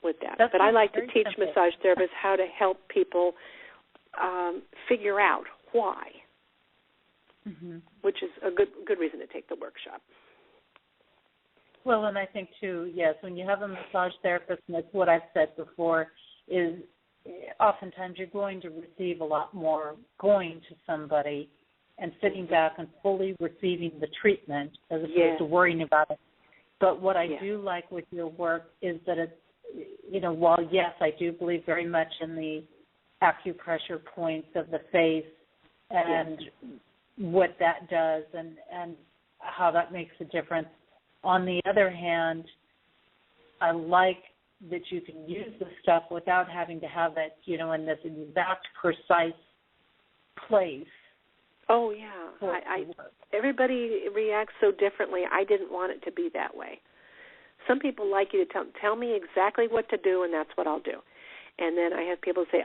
with that. But I like to teach massage therapists how to help people figure out why, which is a good reason to take the workshop. Well, and I think, too, yes, when you have a massage therapist, and it's what I've said before, is oftentimes you're going to receive a lot more going to somebody and sitting back and fully receiving the treatment as opposed to worrying about it. But what I do like with your work is that it's, while, yes, I do believe very much in the acupressure points of the face and what that does and how that makes a difference. On the other hand, I like that you can use the stuff without having to have it, in this exact, precise place. Oh, yeah. Everybody reacts so differently. I didn't want it to be that way. Some people like you to tell me exactly what to do, and that's what I'll do. And then I have people say,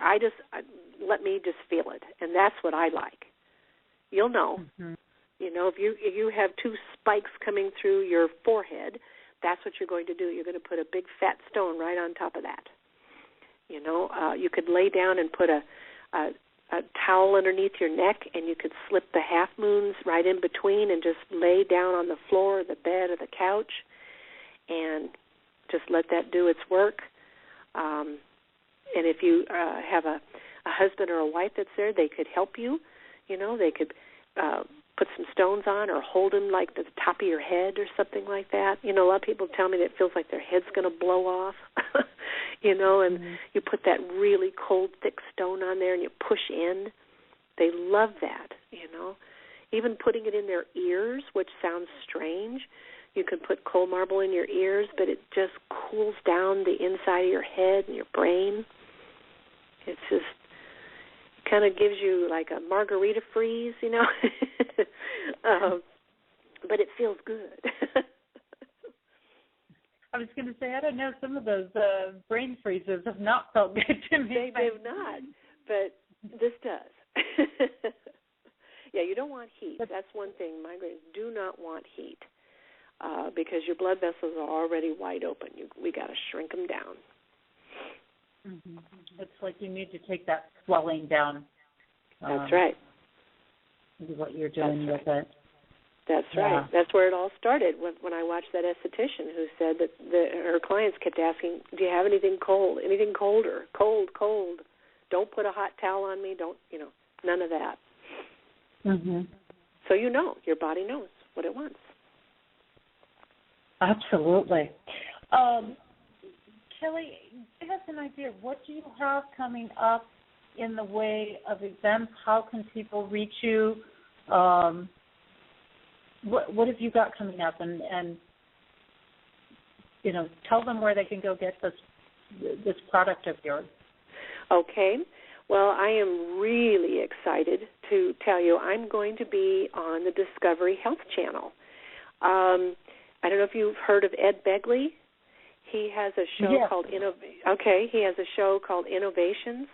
let me just feel it, and that's what I like. You'll know. If you have two spikes coming through your forehead, that's what you're going to do. You're going to put a big fat stone right on top of that. You could lay down and put a towel underneath your neck, and you could slip the half moons right in between and just lay down on the floor or the bed or the couch and just let that do its work. And if you have a husband or a wife that's there, they could help you. They could put some stones on or hold them like the top of your head or something like that. A lot of people tell me that it feels like their head's going to blow off, and you put that really cold, thick stone on there and you push in. They love that, Even putting it in their ears, which sounds strange. You can put cold marble in your ears, but it just cools down the inside of your head and your brain. It's just kind of gives you like a margarita freeze, but it feels good. I was going to say, I don't know, some of those brain freezes have not felt good to me. They've not, but this does. Yeah, you don't want heat. That's one thing. Migraines do not want heat because your blood vessels are already wide open. We got to shrink them down. It's like you need to take that swelling down. That's right. Is what you're doing with it. That's right. That's where it all started when I watched that esthetician who said that her clients kept asking, do you have anything cold, anything colder, cold. Don't put a hot towel on me. Don't, none of that. So your body knows what it wants. Absolutely. Kelly, give us an idea. What do you have coming up in the way of events? How can people reach you? What have you got coming up? And tell them where they can go get this product of yours. Okay. Well, I am really excited to tell you I'm going to be on the Discovery Health Channel. I don't know if you've heard of Ed Begley. He has a show called He has a show called Innovations,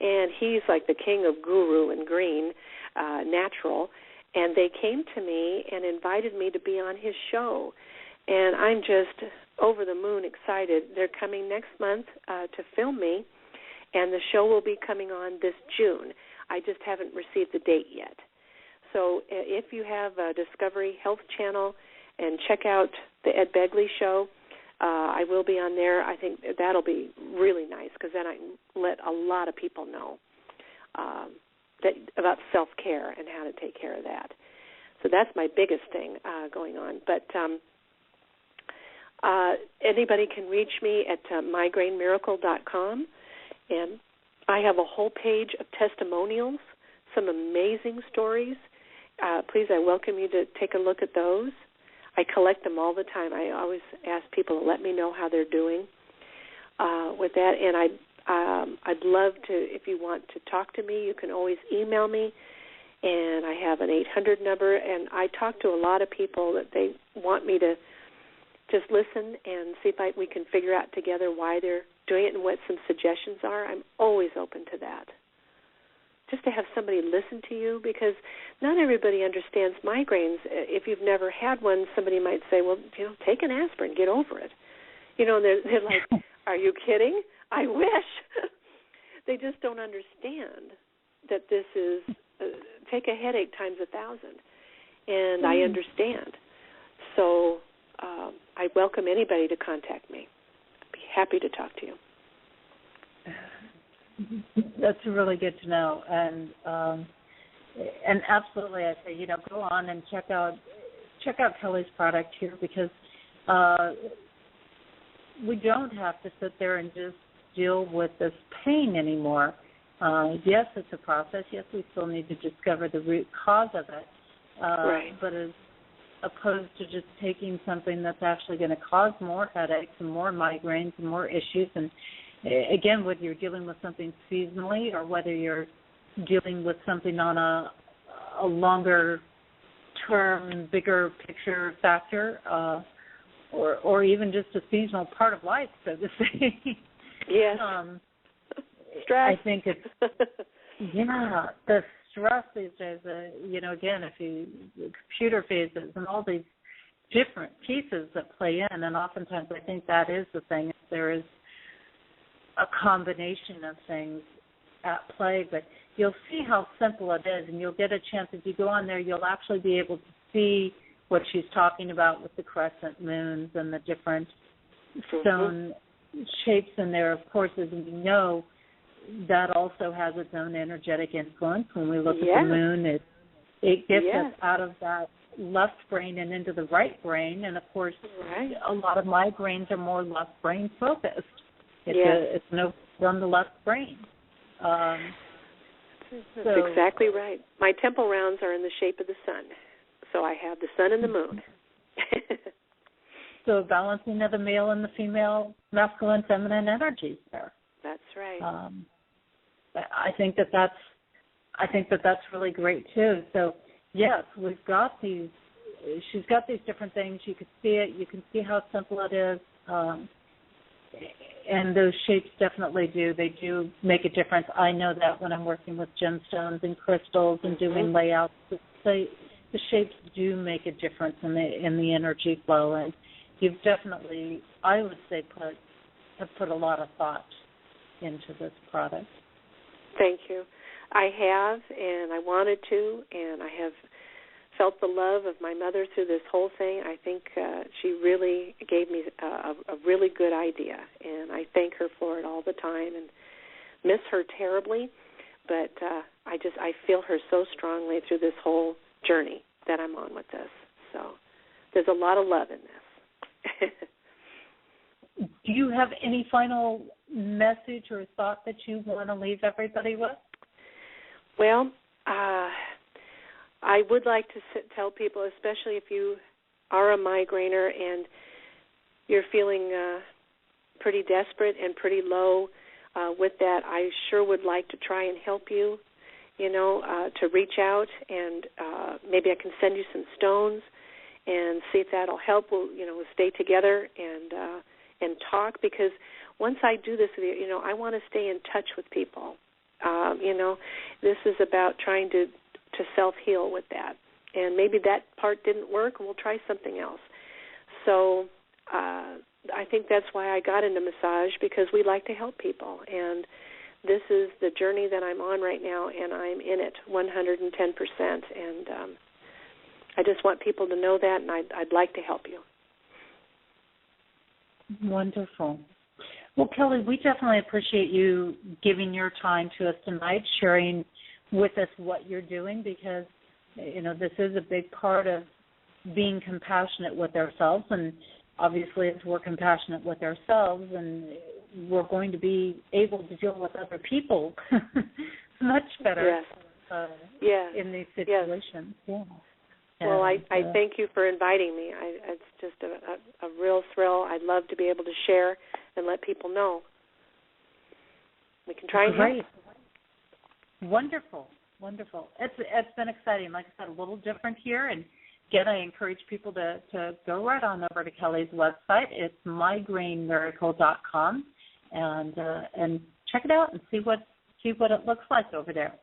and he's like the king of guru and green, natural. And they came to me and invited me to be on his show, and I'm just over the moon excited. They're coming next month to film me, and the show will be coming on this June. I just haven't received the date yet. So if you have a Discovery Health Channel and check out the Ed Begley show, I will be on there. I think that'll be really nice because then I can let a lot of people know about self-care and how to take care of that. So that's my biggest thing going on. But anybody can reach me at migrainemiracle.com, and I have a whole page of testimonials, some amazing stories. Please, I welcome you to take a look at those. I collect them all the time. I always ask people to let me know how they're doing with that, and I'd love to, if you want to talk to me, you can always email me and I have an 800 number, and I talk to a lot of people that they want me to just listen and see if we can figure out together why they're doing it and what some suggestions are. I'm always open to that. Just to have somebody listen to you, because not everybody understands migraines. If you've never had one, somebody might say, well, take an aspirin, get over it. And they're like, are you kidding? I wish. They just don't understand that this is, take a headache times 1,000. And I understand. So I welcome anybody to contact me. I'd be happy to talk to you. That's really good to know, and absolutely, I say go on and check out Kelly's product here, because we don't have to sit there and just deal with this pain anymore. Yes, it's a process. Yes, we still need to discover the root cause of it, right. But as opposed to just taking something that's actually going to cause more headaches and more migraines and more issues. And again, whether you're dealing with something seasonally or whether you're dealing with something on a longer term, bigger picture factor, or even just a seasonal part of life, so to say. Yes. Stress. I think it's the stress these days. Again, if you computer phases and all these different pieces that play in, and oftentimes I think that is the thing. There is a combination of things at play, but you'll see how simple it is, and you'll get a chance, if you go on there, you'll actually be able to see what she's talking about with the crescent moons and the different stone shapes in there. Of course, as you know, that also has its own energetic influence. When we look at the moon, it gets us out of that left brain and into the right brain, and of course, a lot of migraines are more left brain focused. It's no from the left brain. That's exactly right. My temple rounds are in the shape of the sun, so I have the sun and the moon. So balancing of the male and the female, masculine, feminine energies there. That's right. I think that's really great too. So yes, we've got these. She's got these different things. You can see it. You can see how simple it is. And those shapes definitely do. They do make a difference. I know that when I'm working with gemstones and crystals and doing layouts, the shapes do make a difference in the energy flow. And you've definitely, I would say, have put a lot of thought into this product. Thank you. I have, and I wanted to, and I have felt the love of my mother through this whole thing. I think she really gave me a really good idea, and I thank her for it all the time and miss her terribly, but I feel her so strongly through this whole journey that I'm on with this. So there's a lot of love in this. Do you have any final message or thought that you want to leave everybody with? Well, I would like to tell people, especially if you are a migrainer and you're feeling pretty desperate and pretty low with that, I sure would like to try and help you, to reach out, and maybe I can send you some stones and see if that'll help. We'll, stay together and talk, because once I do this with you, I want to stay in touch with people. This is about trying to self-heal with that. And maybe that part didn't work, and we'll try something else. So I think that's why I got into massage, because we like to help people. And this is the journey that I'm on right now, and I'm in it 110%. And I just want people to know that, and I'd like to help you. Wonderful. Well, Kelly, we definitely appreciate you giving your time to us tonight, sharing with us what you're doing, because, this is a big part of being compassionate with ourselves. And obviously, as we're compassionate with ourselves, and we're going to be able to deal with other people much better in these situations. Yes. Yeah. Well, I thank you for inviting me. It's just a real thrill. I'd love to be able to share and let people know. We can try and help. Wonderful. Wonderful. It's been exciting. Like I said, a little different here. And again, I encourage people to go right on over to Kelly's website. It's migrainemiracle.com and check it out and see what it looks like over there.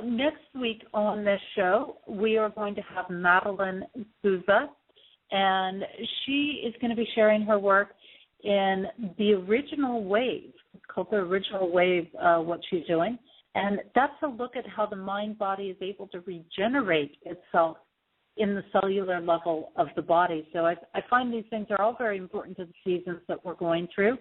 Next week on this show, we are going to have Madeline Souza, and she is going to be sharing her work in the original wave. It's called the original wave, what she's doing. And that's a look at how the mind-body is able to regenerate itself in the cellular level of the body. So I find these things are all very important to the seasons that we're going through,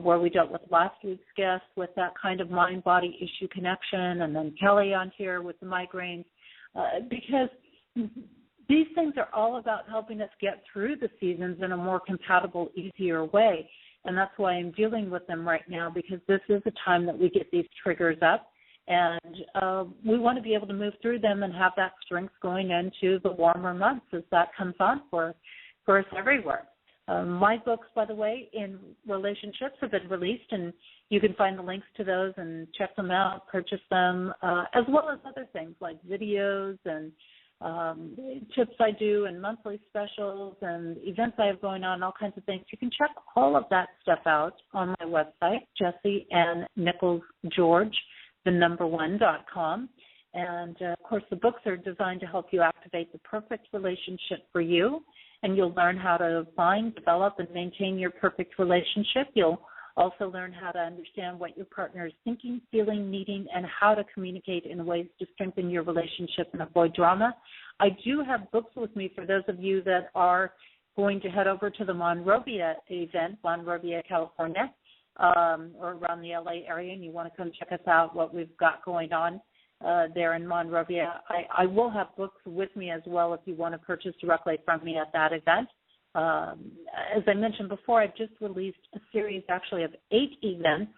where we dealt with last week's guest with that kind of mind-body issue connection, and then Kelly on here with the migraines, because these things are all about helping us get through the seasons in a more compatible, easier way. And that's why I'm dealing with them right now, because this is a time that we get these triggers up. And we want to be able to move through them and have that strength going into the warmer months as that comes on for us everywhere. My books, by the way, in relationships have been released, and you can find the links to those and check them out, purchase them, as well as other things like videos and tips I do and monthly specials and events I have going on, all kinds of things. You can check all of that stuff out on my website, Jessie and Nichols George, the1.com. And, of course, the books are designed to help you activate the perfect relationship for you, and you'll learn how to find, develop, and maintain your perfect relationship. You'll also learn how to understand what your partner is thinking, feeling, needing, and how to communicate in ways to strengthen your relationship and avoid drama. I do have books with me for those of you that are going to head over to the Monrovia event, Monrovia, California, or around the LA area, and you want to come check us out, what we've got going on there in Monrovia. I will have books with me as well if you want to purchase directly from me at that event. As I mentioned before, I've just released a series actually of 8 events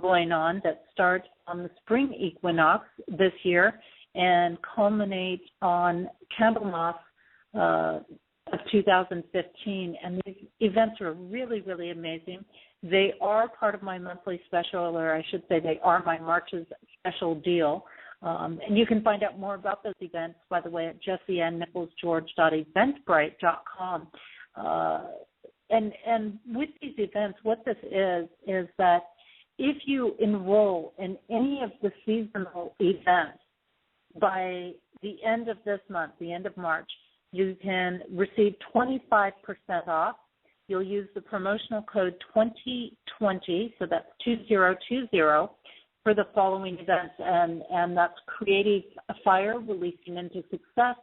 going on that start on the spring equinox this year and culminate on Candlemas of 2015. And these events are really, really amazing. They are part of my monthly special, or I should say they are my March's special deal. And you can find out more about those events, by the way, at jessieannnicholsgeorge.eventbrite.com. And with these events, what this is that if you enroll in any of the seasonal events by the end of this month, the end of March, you can receive 25% off. You'll use the promotional code 2020, so that's 2020, for the following events, and that's creating a fire, releasing into success,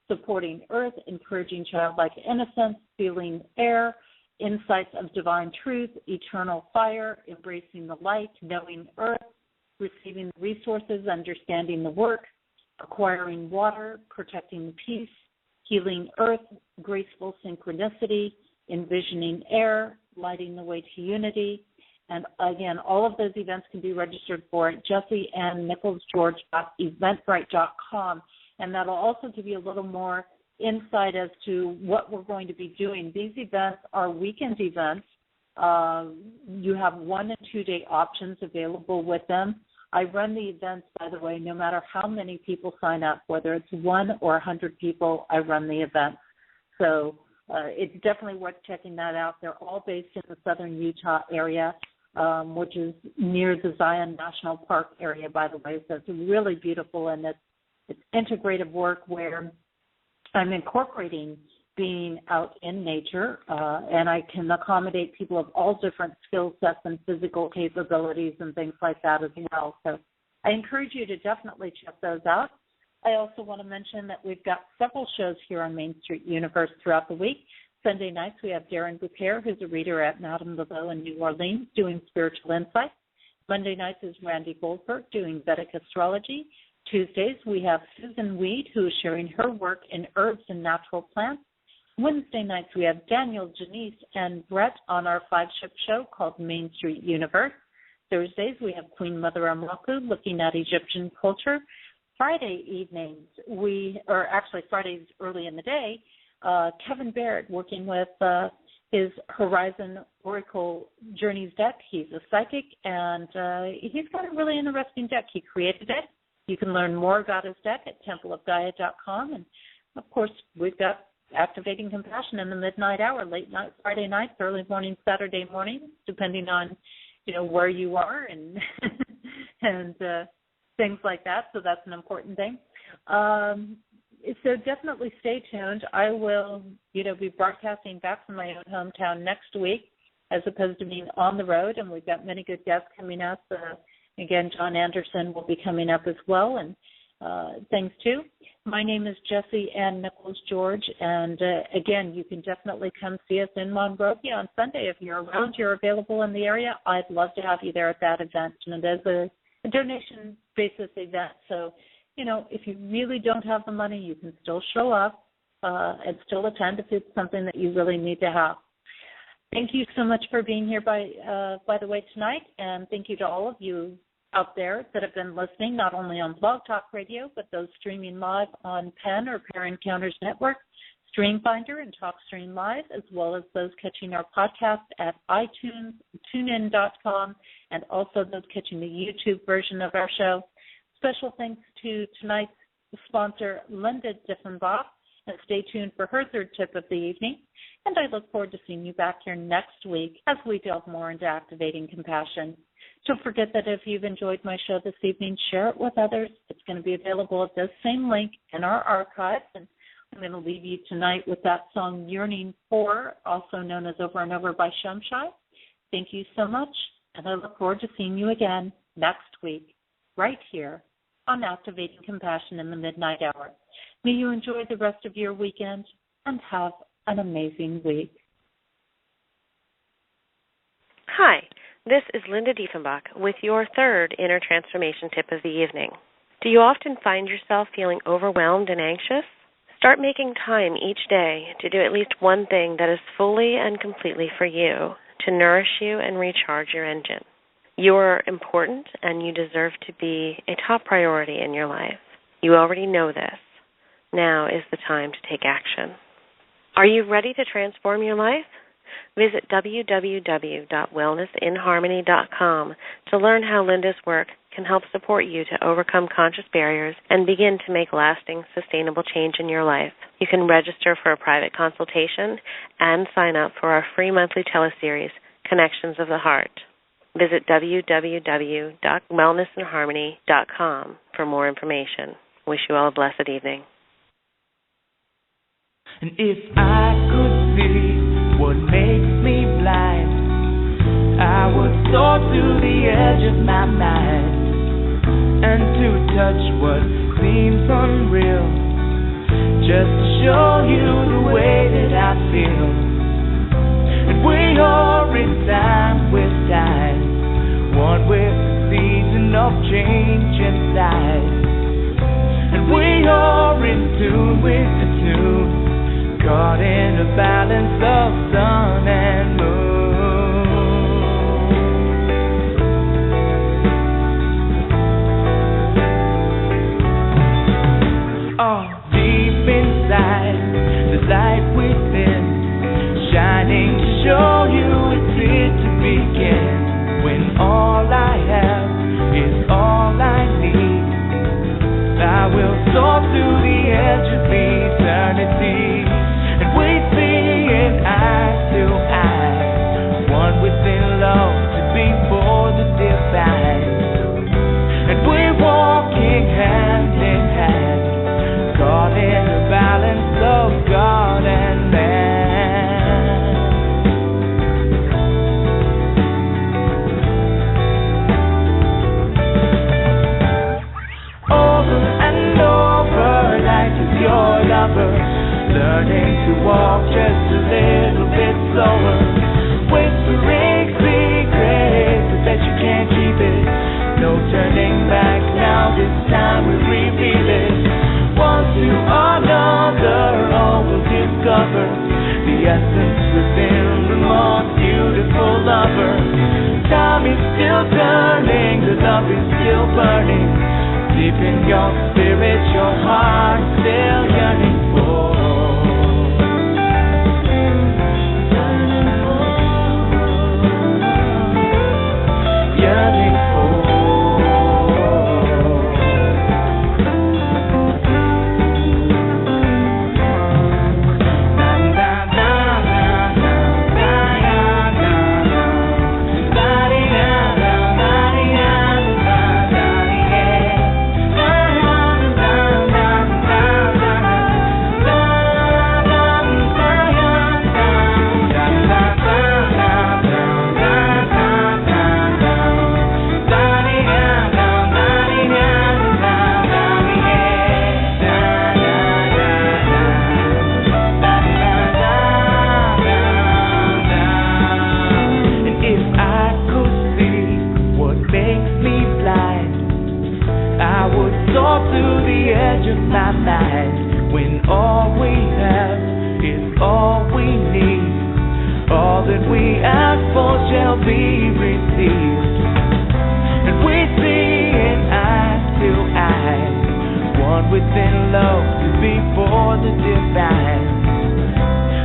supporting earth, encouraging childlike innocence, feeling air, insights of divine truth, eternal fire, embracing the light, knowing earth, receiving the resources, understanding the work, acquiring water, protecting the peace, healing earth, graceful synchronicity, envisioning air, lighting the way to unity. And again, all of those events can be registered for at jessieannnicholsgeorge.eventbrite.com. And that'll also give you a little more insight as to what we're going to be doing. These events are weekend events. You have 1 and 2 day options available with them. I run the events, by the way, no matter how many people sign up, whether it's 1 or 100 people, I run the events. So it's definitely worth checking that out. They're all based in the southern Utah area, which is near the Zion National Park area, by the way. So it's really beautiful, and it's integrative work where I'm incorporating being out in nature, and I can accommodate people of all different skill sets and physical capabilities and things like that as well. So I encourage you to definitely check those out. I also want to mention that we've got several shows here on Main Street Universe throughout the week. Sunday nights we have Darren Bouquet, who's a reader at Madame Laveau in New Orleans, doing spiritual insight. Monday nights is Randy Goldberg doing Vedic astrology. Tuesdays we have Susan Weed, who is sharing her work in herbs and natural plants. Wednesday nights we have Daniel, Janice, and Brett on our flagship show called Main Street Universe. Thursdays we have Queen Mother Amlaku looking at Egyptian culture. Friday evenings, Fridays early in the day, Kevin Baird working with his Horizon Oracle Journeys deck. He's a psychic, and he's got a really interesting deck. He created it, You can learn more about his deck at templeofgaia.com. And, of course, we've got Activating Compassion in the midnight hour, late night Friday nights, early morning Saturday morning, depending on, where you are and and things like that. So that's an important thing. So definitely stay tuned. I will, be broadcasting back from my own hometown next week as opposed to being on the road, and we've got many good guests coming up. Again, John Anderson will be coming up as well, and things too. My name is Jessie Ann Nichols George, and again, you can definitely come see us in Monrovia on Sunday. If you're around, you're available in the area, I'd love to have you there at that event. And it is a donation basis event, so if you really don't have the money, you can still show up and still attend if it's something that you really need to have. Thank you so much for being here, by the way, tonight, and thank you to all of you out there that have been listening, not only on Blog Talk Radio, but those streaming live on PEN or Pair Encounters Network, StreamFinder, and TalkStream Live, as well as those catching our podcast at iTunes, TuneIn.com, and also those catching the YouTube version of our show. Special thanks to tonight's sponsor, Linda Diffenbach, and stay tuned for her third tip of the evening. And I look forward to seeing you back here next week as we delve more into activating compassion. Don't forget that if you've enjoyed my show this evening, share it with others. It's going to be available at this same link in our archives. And I'm going to leave you tonight with that song, Yearning For, also known as Over and Over by Shumshai. Thank you so much, and I look forward to seeing you again next week, right here on Activating Compassion in the Midnight Hour. May you enjoy the rest of your weekend and have an amazing week. Hi, this is Linda Diefenbach with your third Inner Transformation Tip of the evening. Do you often find yourself feeling overwhelmed and anxious? Start making time each day to do at least one thing that is fully and completely for you, to nourish you and recharge your engine. You are important and you deserve to be a top priority in your life. You already know this. Now is the time to take action. Are you ready to transform your life? Visit www.wellnessinharmony.com to learn how Linda's work can help support you to overcome conscious barriers and begin to make lasting, sustainable change in your life. You can register for a private consultation and sign up for our free monthly teleseries, Connections of the Heart. Visit www.wellnessinharmony.com for more information. Wish you all a blessed evening. And if I could see what makes me blind, I would soar to the edge of my mind, and to touch what seems unreal, just to show you the way that I feel. And we are in time with time, one with the season of change inside. And we are in tune with the tune, caught in a balance of sun and moon. Oh, deep inside, the light within, shining to show you it's here to begin. When all I have is all I need, I will soar to the edge of eternity. And we see it eye to eye, one within love to be for the divine. And we're walking hand in hand, caught in the balance of God and man. Over and over, life is your lover, learning to walk just a little bit slower, whispering secrets that you can't keep it. No turning back now, this time we reveal it. One to another, all will discover the essence within the most beautiful lover. Time is still turning, the love is still burning, deep in your spirit, your heart still yearning for. Yearning for. of my life when all we have is all we need. All that we ask for shall be received. And we see in eye to eye, one within love to be for the divine.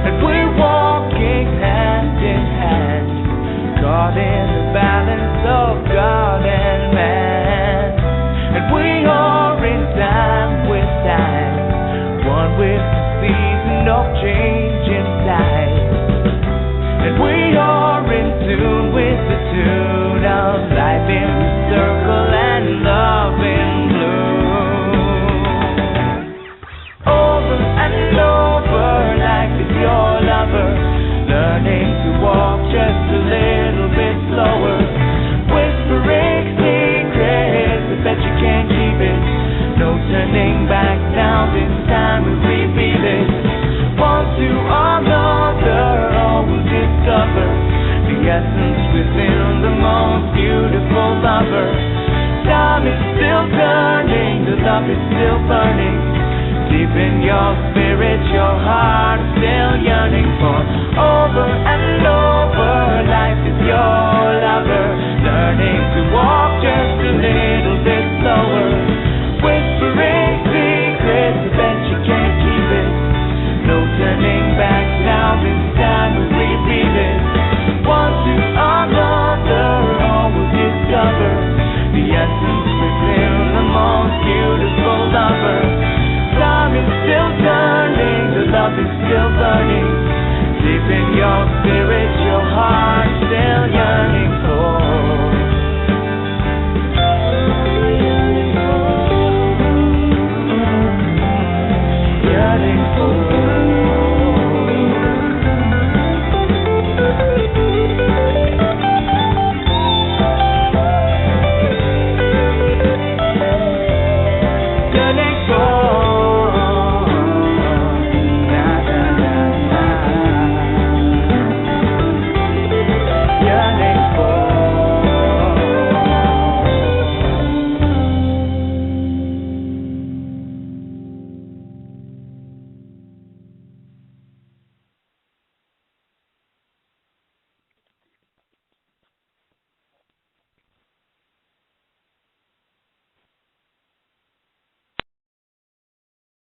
And we're walking hand in hand, caught in the balance of God and man. And we are in time with time, one with the season of change inside. And we are in tune with the tune of life in the circle and love in bloom. Over and over, life is your lover, learning to walk just a little bit slower, whispering secrets, I bet you can't keep it. No turning back now, this time we reveal it. One to another, all will discover the essence within the most beautiful lover. Time is still turning, the love is still burning. Deep in your spirit, your heart is still yearning for. Over and over, life is your lover.